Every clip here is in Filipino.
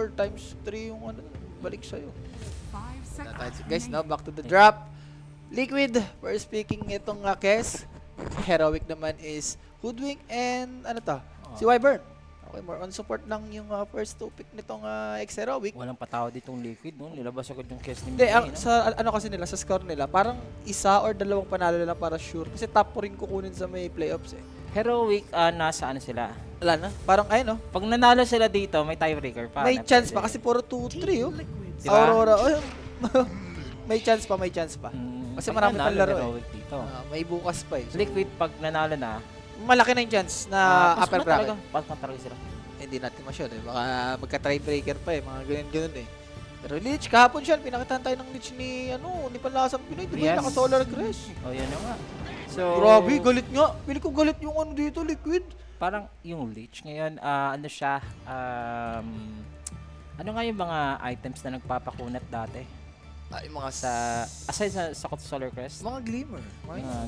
4 times 3 yung ano, balik sa'yo. Guys, now back to the drop. Liquid, we're speaking itong Kes. Heroic naman is Hoodwink and ano to? Si Wyvern. Okay, more on support lang yung first 2 pick nitong ex-Heroic. Walang patawad ditong Liquid, no? Nilabas agad yung Kes ni Hindi, Miggy, no? sa ano kasi nila, sa score nila, parang isa or dalawang panalo lang para sure. Kasi top 4 rin kukunin sa may playoffs eh. Heroic, nasa ano sila? Wala na. Parang ayun, no? Pag nanalo sila dito, may tiebreaker pa. May na chance pwede. pa kasi puro 2-3 oh. Diba? Aurora, oh. may chance pa. Kasi Pag marami nanalo, pang laro eh. Heroic dito. May bukas pa eh. So, Liquid, pag nanalo na, malaki na yung chance na upper bracket. Pasok na talaga sila. Hindi natin masyado eh. Baka magka-tiebreaker pa eh. Mga ganyan-ganyan eh. Pero Lich, kahapon siya, pinakitahan tayo ng Lich ni, ni Panlasang Pinoy. Diba Yes. naka-solar grace? Oh, yan na nga. So, Grabe, galit nga. Pili ko galit yung ano dito, Liquid. parang yung Lich ngayon, ano siya, ano nga yung mga items na nagpapakunat dati? Yung mga Aside sa Solar Crest? mga glimmer.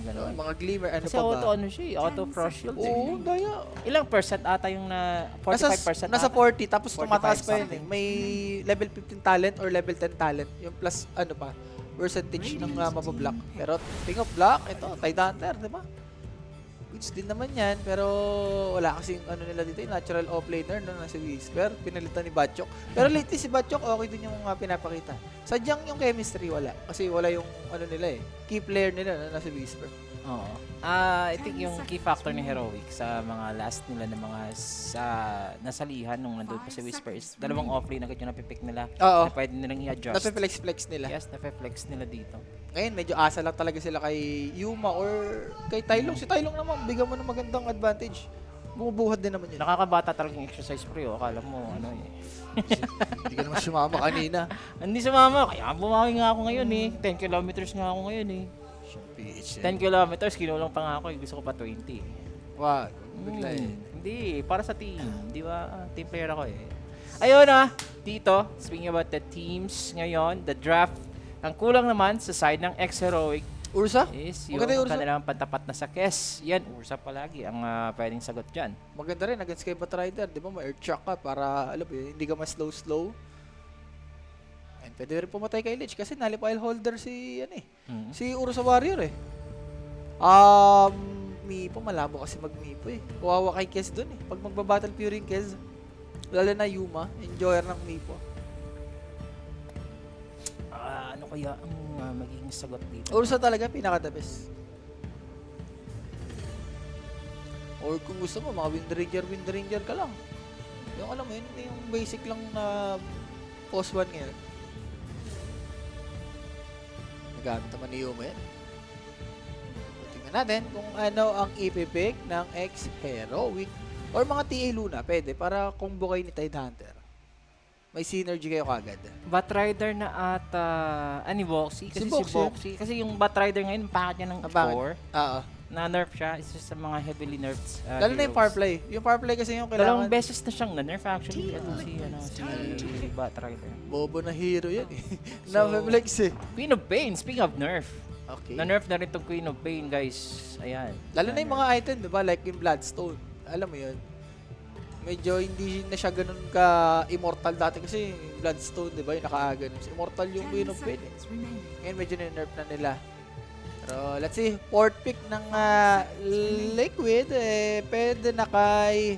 Ganun. Mga glimmer, ano Kasi pa ba? auto ano siya, auto frost shield. Oo, daya. Ilang percent ata yung na 45% Nasa ata? 40, tapos 45 tumataas pa yun eh. something. May level 15 talent or level 10 talent. Yung plus, ano pa, percentage ng mabablock. Pero, speaking of block, ito, Tidehunter, di ba? Goods din naman yan, pero wala kasing ano nila dito, yung natural offlaner no, nasa Whisper, pinalitan ni Batchok. Pero lately si Batchok, okay din yung pinapakita. Sadyang yung chemistry wala, kasi wala yung ano nila eh, key player nila na nasa Whisper. Oo. I think yung key factor ni Heroic sa mga last nila na mga nasalihan nung nandun pa sa Whisper is dalawang offlane agad yung napipick nila Oo. na pwede nilang i-adjust. Napiplex-flex nila. Yes, napiplex nila dito. Ngayon, medyo asa lang talaga sila kay Yuma or kay Tylong. Si Tylong naman, bigyan mo ng magandang advantage. Bumubuhat din naman yun. Nakakabata talaga yung exercise pre, oh. Akala mo, ano eh. Hindi ka naman sumama kanina. Hindi sumama, kaya bumawi nga ako ngayon eh. 10 kilometers nga ako ngayon eh. 10 kilometers, kinulang pa nga ako eh. Gusto ko pa 20 eh. Wag, bigla eh. Hindi, para sa team. Di ba? Team player ako eh. Ayun dito, speaking about the teams ngayon, the draft, ang kulang naman sa side ng ex-Heroic Ursa? is Maganda yung yung Ursa. kanilang pantapat na sa Kes. Yan, Ursa palagi ang pwedeng sagot dyan. Maganda rin against kay Batrider, di ba? May earth shock ka para, alam mo yun, hindi ka mas slow. And pwede rin pumatay kay Lich kasi nalipile holder si, si Ursa Warrior eh. Mipo, malabo kasi mag-Mipo eh. Kawawa kay Kes dun eh. Pag magbabattle Fury yung Kes, lalo na Yuma, enjoyer ng Mipo. Ano kaya ang magiging sagot dito? Ursa talaga, pinaka-the best. Or kung gusto mo, mga Wind Ranger ka lang. Yung alam mo yun, yung basic lang na post 1 ngayon. Nagamit naman ni Yuma yan. Tingnan natin kung ano ang ipipick ng ex-Heroic or mga TA Luna, pwede, para combo kayo ni Tidehunter. May synergy kayo kagad. Batrider na ata, ni Boxy? Kasi si Boxy. Kasi yung Batrider ngayon, bakit niya ng 4? Oo. Na-nerf siya, isa sa mga heavily nerfed Lalo na yung power play. Yung power play kasi yung kailangan. Dalawang beses na siyang na-nerf actually. Si Batrider. Bobo na hero yan eh. So, Na-flex eh. Queen of Pain, speaking of nerf. Okay. Na-nerf na rin tong Queen of Pain, guys. Ayan. Lalo na yung mga item, di ba? Like yung Bloodstone. Alam mo yun? Medyo hindi na siya ganun ka-immortal dati kasi yung Bloodstone, di ba? Yung nakaganon. Immortal yung Queen of Pain eh. Ngayon medyo na-nerf na nila. Pero let's see, fourth pick ng Liquid, pwede na kay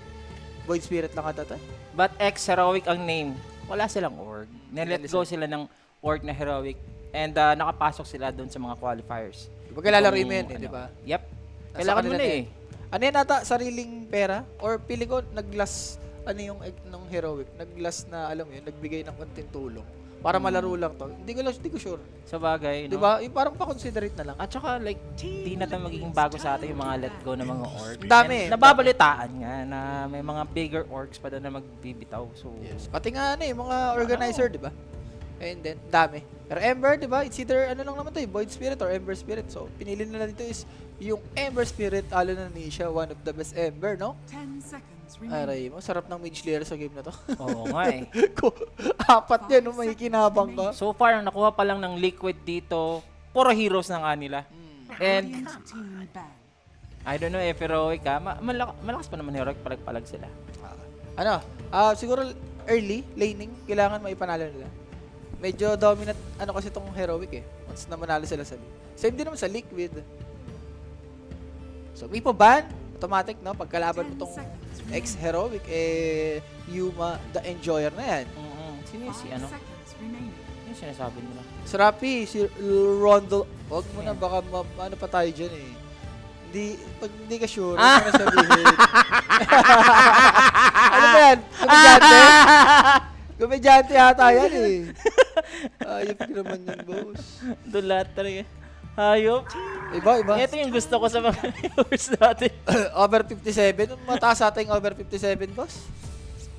Void Spirit lang ata to. But ex-Heroic ang name. Wala silang org. Nilet go sila ng org na Heroic. And nakapasok sila doon sa mga qualifiers. Di ba kailalaro mo yun eh, di ba? Yep. Nasa Kailangan mo kanila na na eh. Ano yan ata? Sariling pera? Or pili ko, nag-last, ano yung ng Heroic? Nag-last na, alam mo yun, nagbigay ng konting tulong. Para malaro lang to. Hindi ko sure. Sa bagay, Di no? ba? Yung parang pa-considerate na lang. At saka, like, di na tayo magiging bago sa atin yung mga let go ng mga org. Ang dami And eh. nababalitaan nga na may mga bigger orgs pa doon na magbibitaw. So, Pati nga mga organizer, di ba? And then, dami. Pero Ember, di ba? It's either, ano lang naman to eh, Void Spirit or Ember Spirit. So, pinili nila dito is yung Ember Spirit, alo na ni siya, one of the best Ember, no? 10 seconds Aray mo, sarap ng mage layer sa game na to. oo nga eh. Apat yan, no? May kinabang ka. So far, ang nakuha pa lang ng Liquid dito, puro heroes na nga nila. And, team ban. I don't know if Heroic malakas pa naman Heroic, palag-palag sila. Siguro, early, laning, kailangan maipanalo nila. Medyo dominant, ano kasi itong Heroic eh. Once na manalo sila sa league. Same din naman sa Liquid. So, Mipo ban, automatic, no? Pagkalaban mo tong ex-Heroic, Yuma, the Enjoyer na yan. Sino yung si ano? Yung sinasabi nila? Si Rappi, si Rondo, wag mo na, baka ano pa tayo dyan eh. Pag hindi ka sure, ano na sabihin. Ano ba yan? Komedyante? Komedyante yata yan eh. Ayop naman yan, boss. Doon lahat talaga. Hayop. Iba. Ito yung gusto ko sa mga viewers natin. Over 57? Mataas ating over 57, boss.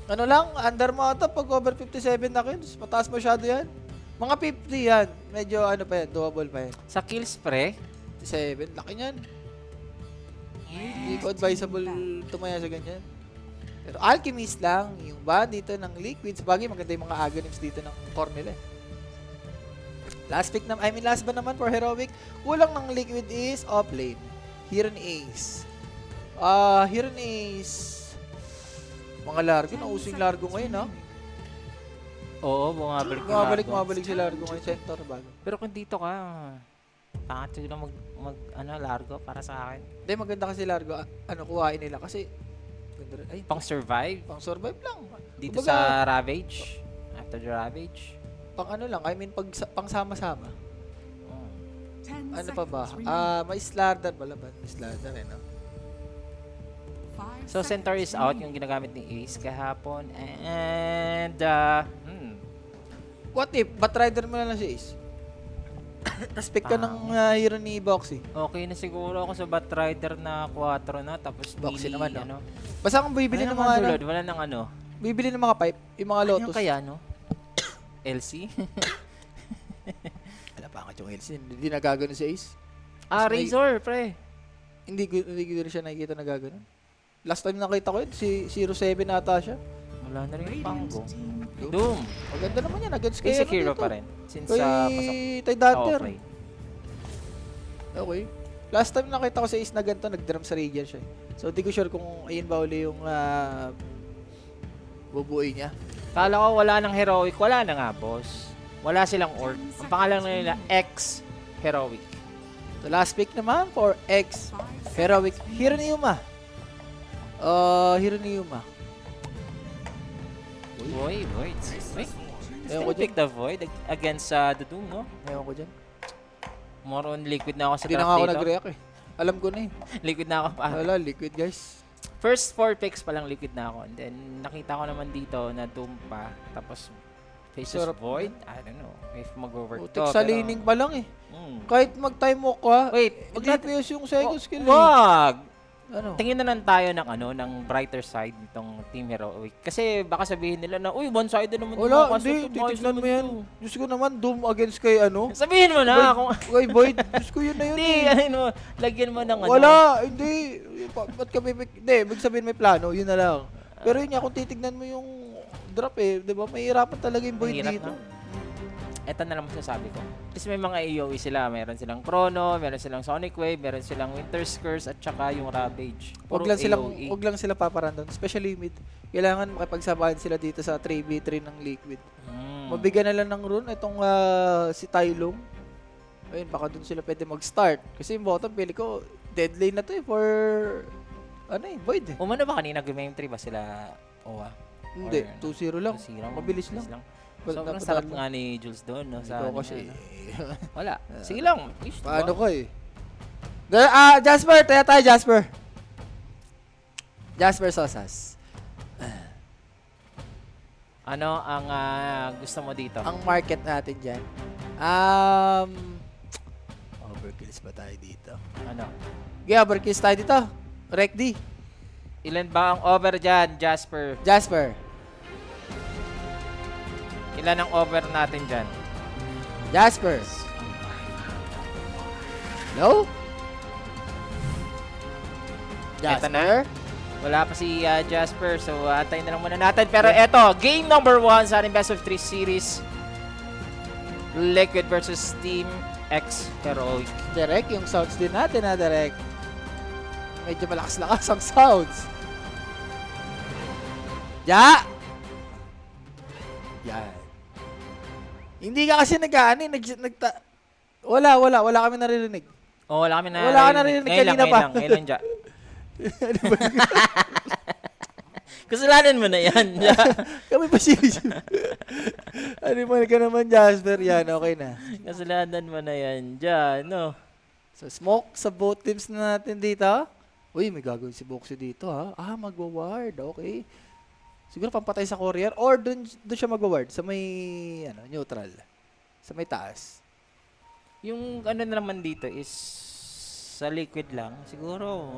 Ano lang, under mo ata pag over 57 na kayo. Mataas masyado yan. Mga 50 yan. Medyo ano pa yan, doable pa yan. Sa kill spray, 57, laki niyan. Hindi ko advisable tumaya sa ganyan. Pero Alchemist lang, yung ba dito ng Liquids. Bagay, maganda yung mga Aghanim's dito ng core nila eh. Last pick na, last ban naman for Heroic. Kulang ng Liquid is offlane. Heron Ace. Heron Ace. Mga largo, nauso yung largo ngayon ha. oo, Bumabalik si largo ngayon, sector bago. Pero kung dito ka, pangat siguro largo para sa akin. Hindi, maganda kasi largo. Kuhain nila kasi ganda rin. Ay, Pang survive, pang survive lang. dito Kumbaga, sa Ravage, after the Ravage. pang ano lang, pang sama-sama. Oh. Ano pa ba? May Slardar pala ba? May Slardar eh, no? So, Centaur is out, yung ginagamit ni Ace kahapon. And, What if, Batrider mo na lang si Ace? Tapos pick ka ng hero ni Boxy. okay na siguro ako sa Batrider na 4 na, tapos Boxy melee, naman, no? ano. Basta kung bibili ng mga ano, wala nang ano. bibili ng mga pipe, yung mga Ano Lotus. kaya, no? LC? Wala pa yung LC, hindi nagagano si Ace. Ah, May- Razor, pre. Hindi ko rin siya nakikita na gagano. Last time nakita ko yun, si 07 ata siya. Wala na rin yung Pango. Doom. Maganda naman yan, against Kay kay Sekiro dito. pa rin. Since Kay pasok Tay sa Danter. offlane. Okay. Last time nakita ko si Ace na ganito, nag-drum sa Radiant siya. So, di ko sure kung ayun ba uli yung bubuoy niya. Kala ko wala ng Heroic. Wala na nga, boss. Wala silang orc. Ang pangalan na nila, X Heroic. So, last pick naman for X Heroic Hero ni Yuma. Hero ni Yuma. Void. Wait. Ewan ko Still pick the Void against the Doom, no? Ewan ko dyan. More on liquid na ako sa Hindi na draft nga ako dito. nag-react eh. Alam ko na eh. Liquid na ako pa. Wala, liquid guys. First 4 picks pa lang liquid na ako. And then, nakita ko naman dito na Doom pa. Tapos, Faces Sarap Void. I don't know if mag-work Putik sa laning pa lang eh. Mm. Kahit mag-time walk ka, Wait, mag-DPS yung second skill eh. Wag! Ano? Tingin na lang tayo ng brighter side nitong Team Heroic. Kasi baka sabihin nila na, uy, one-sided naman Wala, mga hindi. kaso, Titignan mo naman yan. to." Diyos ko naman, Doom against kay ano. Sabihin mo na kung Kay Void. Diyos ko yun na yun hindi, eh. ano, lagyan mo ng ano. Wala, hindi. Ba't kami, hindi, sabihin may plano, yun na lang. Pero yun nga, kung titignan mo yung drop eh, di ba, mahirapan talaga yung Void Mahirap dito. na. Eto na lang masasabi ko. Kasi may mga AoE sila. Meron silang Chrono, meron silang Sonic Wave, meron silang Winter's Curse, at saka yung Ravage. Puro AoE. Wag lang sila paparandon, especially mid. Kailangan makipagsabahan sila dito sa 3v3 ng Liquid. Mabigyan na lang ng rune itong si Tylong. Ayun, baka dun sila pwede mag-start. Kasi yung bottom, pili ko, dead lane na to eh for, Void eh. Umano ba kanina game 3 ba sila OA? Hindi, Or, 2-0 lang. 2-0. Mabilis lang. Sobrang Dapat sarap ano. nga ni Jules doon, no? Sa Ikaw ano kasi. niya, no? Wala. Sige lang. Ish, Paano diba? ko eh. Jasper, tayo Jasper. Jasper Sosas. Ano ang gusto mo dito? Ang market natin dyan. Overkills ba tayo dito? Ano? Okay, overkills tayo dito. Rec D. Ilan ba ang over dyan, Jasper? Jasper. Ilan ang over natin dyan? Jasper. No? Eto Jasper. Wala pa si Jasper, so antayin na lang muna natin. Pero eto, game number 1 sa ating Best of 3 series. Liquid versus Team X Heroic. Direct, yung sounds din natin ha, direct. Medyo malakas-lakas ang sounds. Ja! Yan. Hindi ka kasi nag-ano, wala kami naririnig. Oh, wala kami na. Wala ka narinig kanina pa. Ngayon lang, dyan. Kasalanan mo na yan. Kami pa serious. Animal ka naman, Jasper. Yan, okay na. Kasalanan mo na yan dyan, no? So, smoke sa both teams na natin dito. Uy, may gagawin si Boxy dito, ha? Magwa-ward. Okay. Siguro pampatay sa courier or dun siya magwa-ward sa may, neutral. Sa may taas. Yung ano na naman dito is sa liquid lang. Siguro,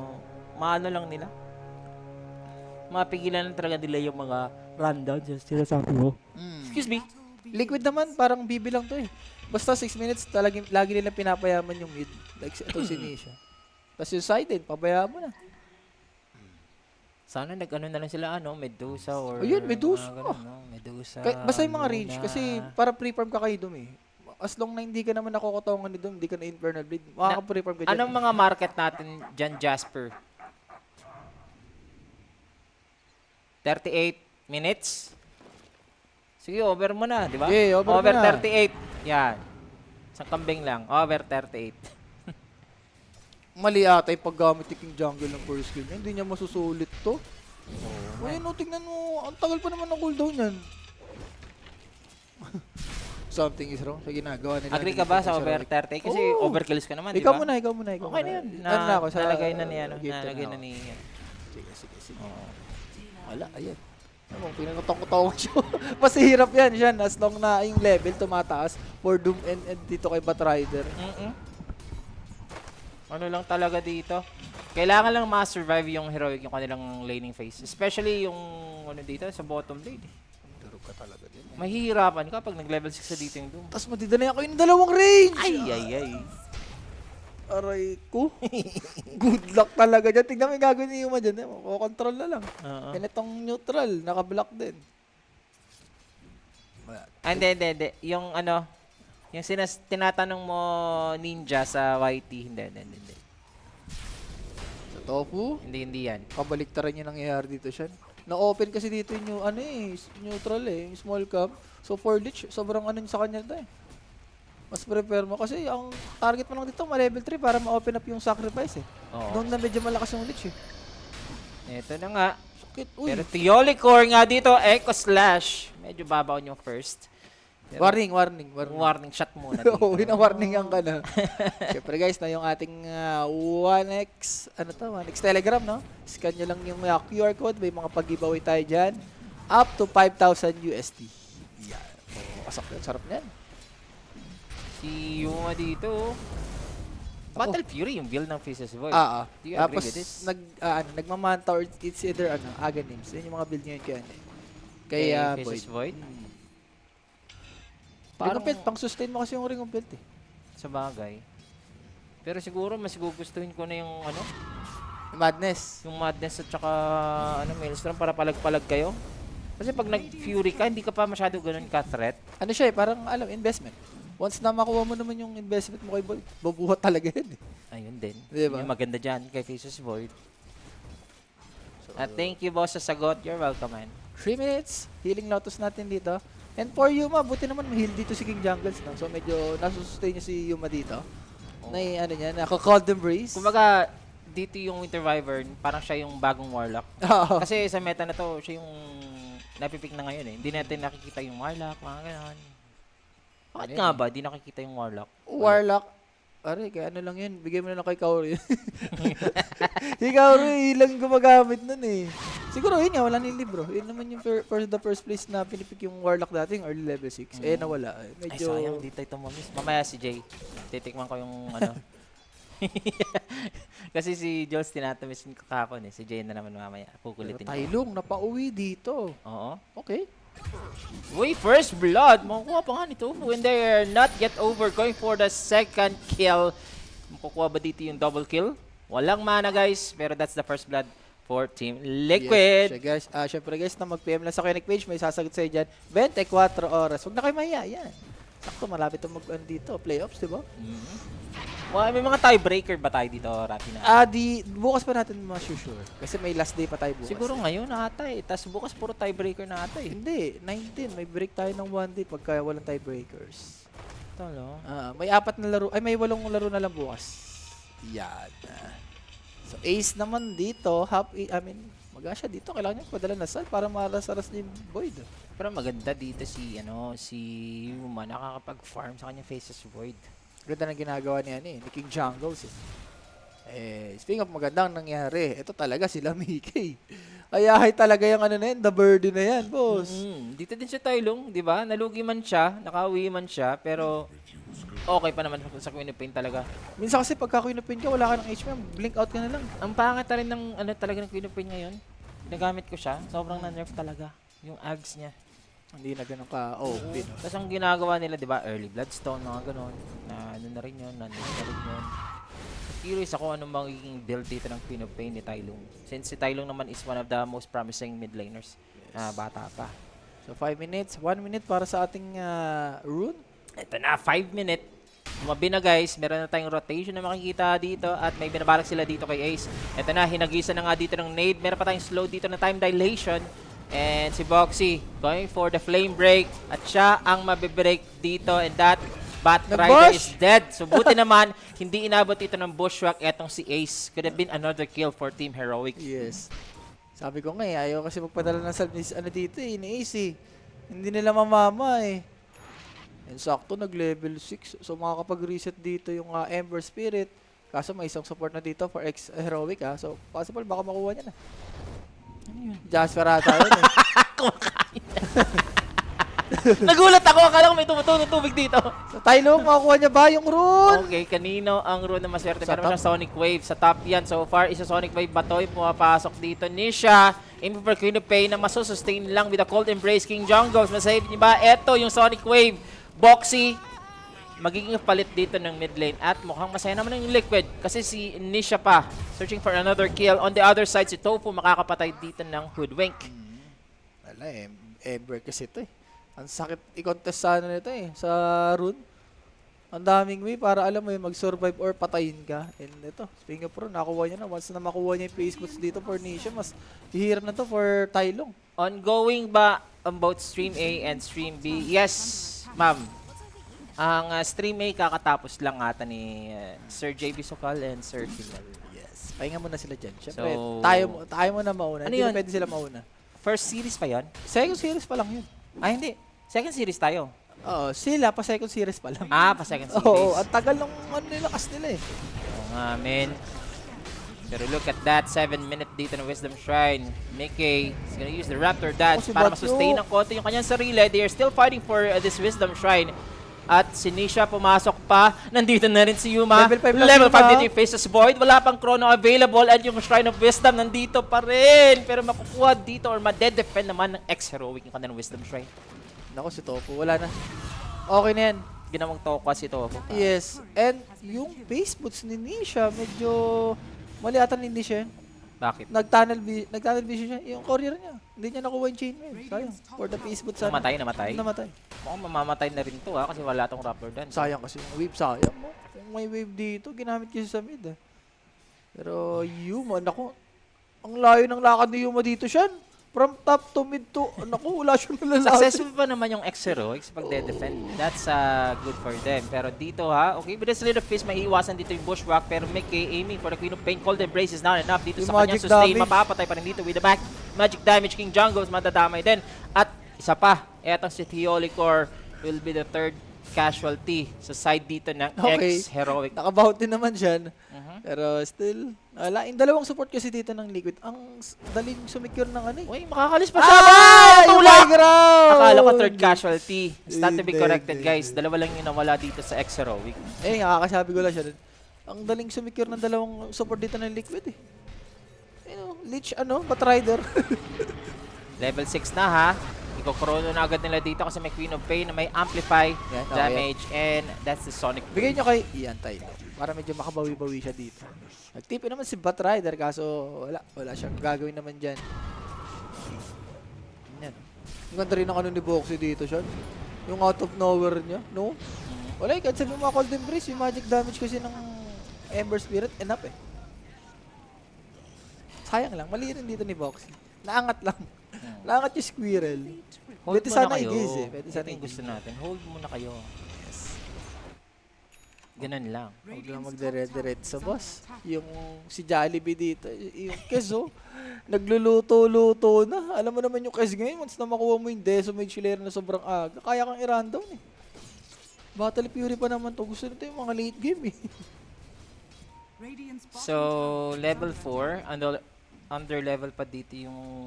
maano lang nila. Mapigilan na talaga nila yung mga rundown. Just sinasabi mo. Excuse me. Liquid naman, parang BB lang to eh. Basta 6 minutes, lagi nila pinapayaman yung mid. Like ito si Nisha. Tapos yung side din, pabayaan mo na. Sana nag-ano na lang sila, Medusa or... Ayun, Medusa. Ganun, no? Medusa. Basta yung mga range, Luna. kasi para pre-farm ka kay Doom eh. As long na hindi ka naman nakokotongan ni Doom, hindi ka na Infernal Blade, makaka-pre-farm ka dyan. Anong mga market natin dyan, Jasper? 38 minutes? Sige, over mo na, di ba? Okay, over mo na. 38. Yan. Isang kambing lang. Over 38. Mali ata yung paggamit ni King Jungle ng first skill niya. Hindi niya masusulit to. Ayun, tingnan mo. Ang tagal pa naman ng cooldown yan. Something is wrong sa ginagawa nila. Agree ka ba sa over 30? Kasi Oo. overkills ka naman, di Ikaw ba? muna. Okay na yun. Ano na ako? Nalagay na niya. Game Nalagay na na ni... Sige. Wala, ayan. Ano, pinagkotong-kotong siya. Mas hirap yan siya. As long na yung level tumataas for Doom and dito kay Batrider. Ano lang talaga dito. Kailangan lang ma-survive yung heroic yung kanilang laning phase. Especially yung dito sa bottom lane. Durog ka talaga din. Mahihirapan ka pag nag-level 6 sa dito yung Doom. Tapos madidanay ako yung dalawang range. Ay. Aray ko. Good luck talaga dyan. Tingnan mo yung gagawin ni Yuma dyan. Control na lang. Yan itong neutral. Naka-block din. Hindi. Yung yung tinatanong mo ninja sa YT, hindi. Sa Tofu, Hindi yan. kabaliktaran yung nangyayari dito siya. Na-open kasi dito yung neutral yung small cap. So for Lich, sobrang sa kanya ito eh. Mas prepare mo kasi ang target mo lang dito ma-level 3 para ma-open up yung sacrifice eh. Oo. Doon na medyo malakas yung Lich eh. Ito na nga. Sakit, uy. Pero Theolic Core nga dito, Echo Slash. Medyo babaw yung first. Pero warning shot muna dito. Oo, wina-warningan ka na. Siyempre guys, na yung ating 1x, 1x Telegram, no? Scan nyo lang yung QR code. May mga pag-giveaway tayo dyan. Up to 5,000 USD. Yan. Kasak yun. Sarap niyan. Si Yuma dito. Battle Fury yung build ng Faces Void. Do you agree Tapos, with this? nagmamanta or it's either, Aghanims. Yun yung mga build nyo yun kay Faces Void? Ring of Belt, pang-sustain mo kasi yung Ring of Belt eh. Sa bagay. Pero siguro mas gugustuhin ko na yung Madness. yung Madness at saka Maelstrom para palag-palag kayo. Kasi pag nag-Fury ka, hindi ka pa masyado ganun ka-threat. Ano siya parang investment. Once na makuha mo naman yung investment mo kay Void, babuhat talaga yan eh. Ayun din. Diba? Yung maganda dyan kay Faces Void. At thank you, boss, sa sagot. You're welcome, man. 3 minutes, healing Lotus natin dito. And for Yuma, buti naman ma-heal dito si King Jungles, no? So medyo nasusustain niya si Yuma dito. Na naka-Cold Embrace. Kumbaga, dito yung Winter Wyvern, parang siya yung bagong Warlock. Kasi sa meta na to, siya yung napipick na ngayon eh. Hindi natin nakikita yung Warlock, mga gano'n. Bakit nga ba, di nakikita yung Warlock? Warlock. Aray, kaya lang yun. Bigay mo na lang kay Kaori. Si Kaori, ilang gumagamit nun eh. Siguro yun nga, wala na yung libro. Yun naman yung first place na pinipick yung Warlock dating early level 6. Eh, nawala. Medyo... Ay, sayang, dito ito mamis. Mamaya si Jay. Titikman ko yung Kasi si Jules tinatamis ko kahapon eh. Si Jay na naman mamaya. Kukulitin ko. Tailong, napauwi dito. Oo. Okay. Uy, first blood. Makukuha pa nga nito. When they're not yet over, going for the second kill. Makukuha ba dito yung double kill? Walang mana guys, pero that's the first blood for Team Liquid. Yes, guys. Syempre guys, na mag-PM lang sa Kinetic page, may sasagot sa'yo dyan. 24 oras. Huwag na kayo mahiya. Yan. Sakto, malapit ang dito. Playoffs, di ba? May mga tiebreaker ba tayo dito, Rapina? Bukas pa natin ma-sure. Kasi may last day pa tayo bukas. Siguro ngayon ata eh. Tapos bukas puro tiebreaker na ata eh. Hindi, 19. May break tayo ng 1 day pagka walang tiebreakers. Ito, no? May 4 na laro. Ay, may 8 laro na lang bukas. Yan. So, Ace naman dito. Maga siya dito. Kailangan niya padala na sal para maras-aras niya yung Void. Pero maganda dito si Yuma nakakapag-farm sa kanya Faceless Void. Ganda na ginagawa niya ni King Jungles. Speaking of magandang nangyari, ito talaga sila Mickey. Ayahay talaga yung the birdie na yan, boss. Dito din siya Tylong, di ba? Nalugi man siya, nakauwi man siya, pero okay pa naman sa Queen of Pain talaga. Minsan kasi pagka Queen of Pain ka, wala ka ng HP, blink out ka na lang. Ang pangit na rin ng talaga ng Queen of Pain ngayon. Ginagamit ko siya, sobrang na-nerf talaga. Yung ags niya. Hindi na ganun ka OP. No? Tapos ang ginagawa nila, di ba, early Bloodstone, mga ganon. Na ano na rin yun, na rin yun. Curious ako anong magiging build dito ng Queen of Pain ni Tylong. Since si Tylong naman is one of the most promising mid laners na bata pa. So 5 minutes, 1 minute para sa ating rune. Ito na, 5 minute. Tumabi na guys, meron na tayong rotation na makikita dito at may binabalak sila dito kay Ace. Ito na, hinagisa na nga dito ng nade. Meron pa tayong slow dito na time dilation. And si Boxy going for the flame break at siya ang mabibreak dito and that Batrider is dead. So buti naman, hindi inabot ito ng bushwhack etong si Ace. Could have been another kill for Team Heroic. Yes. Sabi ko nga ayaw kasi magpadala ng salve dito ni Ace Hindi nila mamama And sakto nag-level 6. So makakapag-reset dito yung Ember Spirit. Kaso may isang support na dito for Heroic So possible baka makuha niya na. Ano yun? Jasper ata yun Kumakain. Nagulat ako, akala ko may tumutulong tubig dito. So Tylong, makukuha niya ba yung rune? Okay, kanino ang rune na maswerte? Meron siyang Sonic Wave. Sa top yan. So far, isa Sonic Wave Batoy pumapasok dito. Nisha, aiming for Queen of Pain na masusustain lang with a Cold Embrace. King Jungles, masave niya ba? Eto yung Sonic Wave. Boxy, magiging palit dito ng mid lane. At mukhang masaya naman yung Liquid. Kasi si Nisha pa, searching for another kill. On the other side, si Tofu makakapatay dito ng Hoodwink. Wala Ember kasi ito Ang sakit i-contest sa nito sa rune. Ang daming way para alam mo mag-survive or patayin ka. And ito, speaking of rune, nakuha niya na. Once na makuha niya yung face boots dito for Nisha, mas hihirap na to for Tylong. Ongoing ba ang both Stream A and Stream B? Yes, ma'am. Ang Stream A kakatapos lang ata ni Sir JB Sokal and Sir Hilal. Yes. Pahinga muna sila dyan. Siyempre, So, tayo muna mauna. Ano Hindi yun? na pwede sila mauna. First series pa yon? Second series pa lang yun. Hindi. Second series tayo. Oo, sila pa second series pa lang. Pa second series. Oo, ang tagal ng nilakas nila Oo nga, men. Pero look at that, 7-minute dito ng Wisdom Shrine. Mickey is gonna use the Raptor Dance Si para Batyo. masustain ng konti yung kanyang sarili. They are still fighting for this Wisdom Shrine. At si Nisha pumasok pa. Nandito na rin si Yuma. Level 5 lang Level 5 Yuma. dito yung Faceless Void. Wala pang chrono available. And yung Shrine of Wisdom nandito pa rin. Pero makukuha dito or ma-defend naman ng ex-heroic yung kanilang Wisdom Shrine. Naku, si Tofu, wala na. Okay na yan. Ginawang tokwa si Tofu. Yes. And yung base boots ni Nisha, medyo mali ata ni Nisha yan. Bakit? Nag-tunnel vision siya. Yung courier niya. Hindi niya nakuha yung chain wave. Sayang. For the base boots sana. Namatay? Namatay. Mukhang mamamatay na rin to kasi wala tong Raptor Dance. Sayang kasi yung wave. Sayang mo. Kung may wave dito, ginamit kasi sa mid Pero Yuma, naku. Ang layo ng lakad ni Yuma dito siya. From top to mid to, naku, wala siyang nalalakad. Successful pa naman yung ex-heroics pag de-defend. That's good for them. Pero dito okay, with this little fist, may iwasan dito yung bushwhack. Pero Mickey aiming for the Queen of Pain. Cold Embrace is not enough dito Yung sa kanyang magic sustain. damage. Mapapatay pa rin dito with the back. Magic damage, King Jungles, madadamay din. At isa pa, etong si Theolicor will be the third casualty sa side dito ng Okay. ex-heroic. Nakabout din naman dyan. Pero still, wala. Yung dalawang support kasi dito ng Liquid, ang daling sumicure ng Uy, makakalis pa siya. Yung Tulak! high ground! Akala ko third casualty. It's not to be Hindi, corrected, hindi. guys. Dalawa lang yung nawala dito sa ex-heroic. Nakakasabi ko lang siya. Ang daling sumicure ng dalawang support dito ng Liquid Lich, Batrider. Level 6 na ha. Iko-chrono na agad nila dito kasi may Queen of Pain na may amplify Yan, okay. damage and that's the Sonic. Bigay nyo kay Ian Tay. Para medyo makabawi-bawi siya dito. Nag-tipi naman si Batrider kaso wala siyang gagawin naman dyan. Yan. Ang ganda rin ng ni Boxy dito siya. Yung out of nowhere niya, no? Wala kahit sabi mo mga Cold Embrace, yung magic damage kasi ng Ember Spirit, enough eh. Sayang lang, mali rin dito ni Boxy. Naangat lang. Naangat yung Squirrel. Hold Pwede muna sana kayo. i-gaze eh. Pwede Ito sana yung gusto i-gaze. natin. Hold muna kayo. Ganun lang. Huwag lang magdire-diretso, boss. Yung si Jollibee dito, yung Kezo, nagluluto-luto na. Alam mo naman yung Kez ngayon, once na makuha mo yung Decimate Layer na sobrang aga, kaya kang i-rundown eh. Battle Fury pa naman to. Gusto nito yung mga late game eh. So, level 4, under level pa dito yung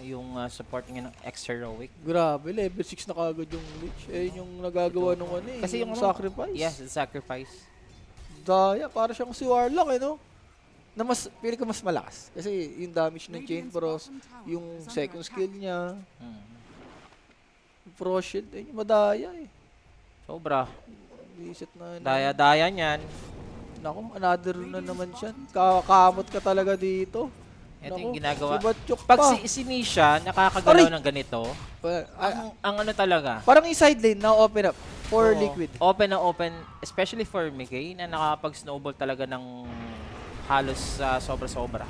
yung supporting ng X-Heroic. Grabe, level 6 na kagad yung Lich. Eh, yung nagagawa nung ano eh. Kasi yung sacrifice. Yes, the sacrifice. Daya, para siyang si Warlock eh, no? Na mas, pili ko mas malakas. Kasi yung damage ng Chain Frost, yung second skill niya, Mm. yung Pro Shield, eh, yung madaya eh. Sobra. Visit na. Daya-daya niyan. Naku, another na naman siya. Kakamot ka talaga dito. Ito Naku, yung ginagawa. Si Batchok Pag pa. si Nisha nakakagalaw Aray! ng ganito, Ah, ang ano talaga, parang yung side lane na open up for oo, liquid. open na open, especially for Mickey, na nakakapag-snowball talaga ng halos sobra-sobra.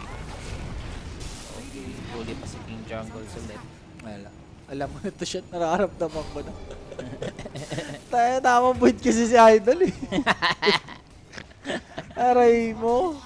Okay, huli pa si King Jungle ulit. Wala. Alam mo ito siya, nararamdaman ko na. Tayo, tamang point kasi si Idol eh. Aray mo.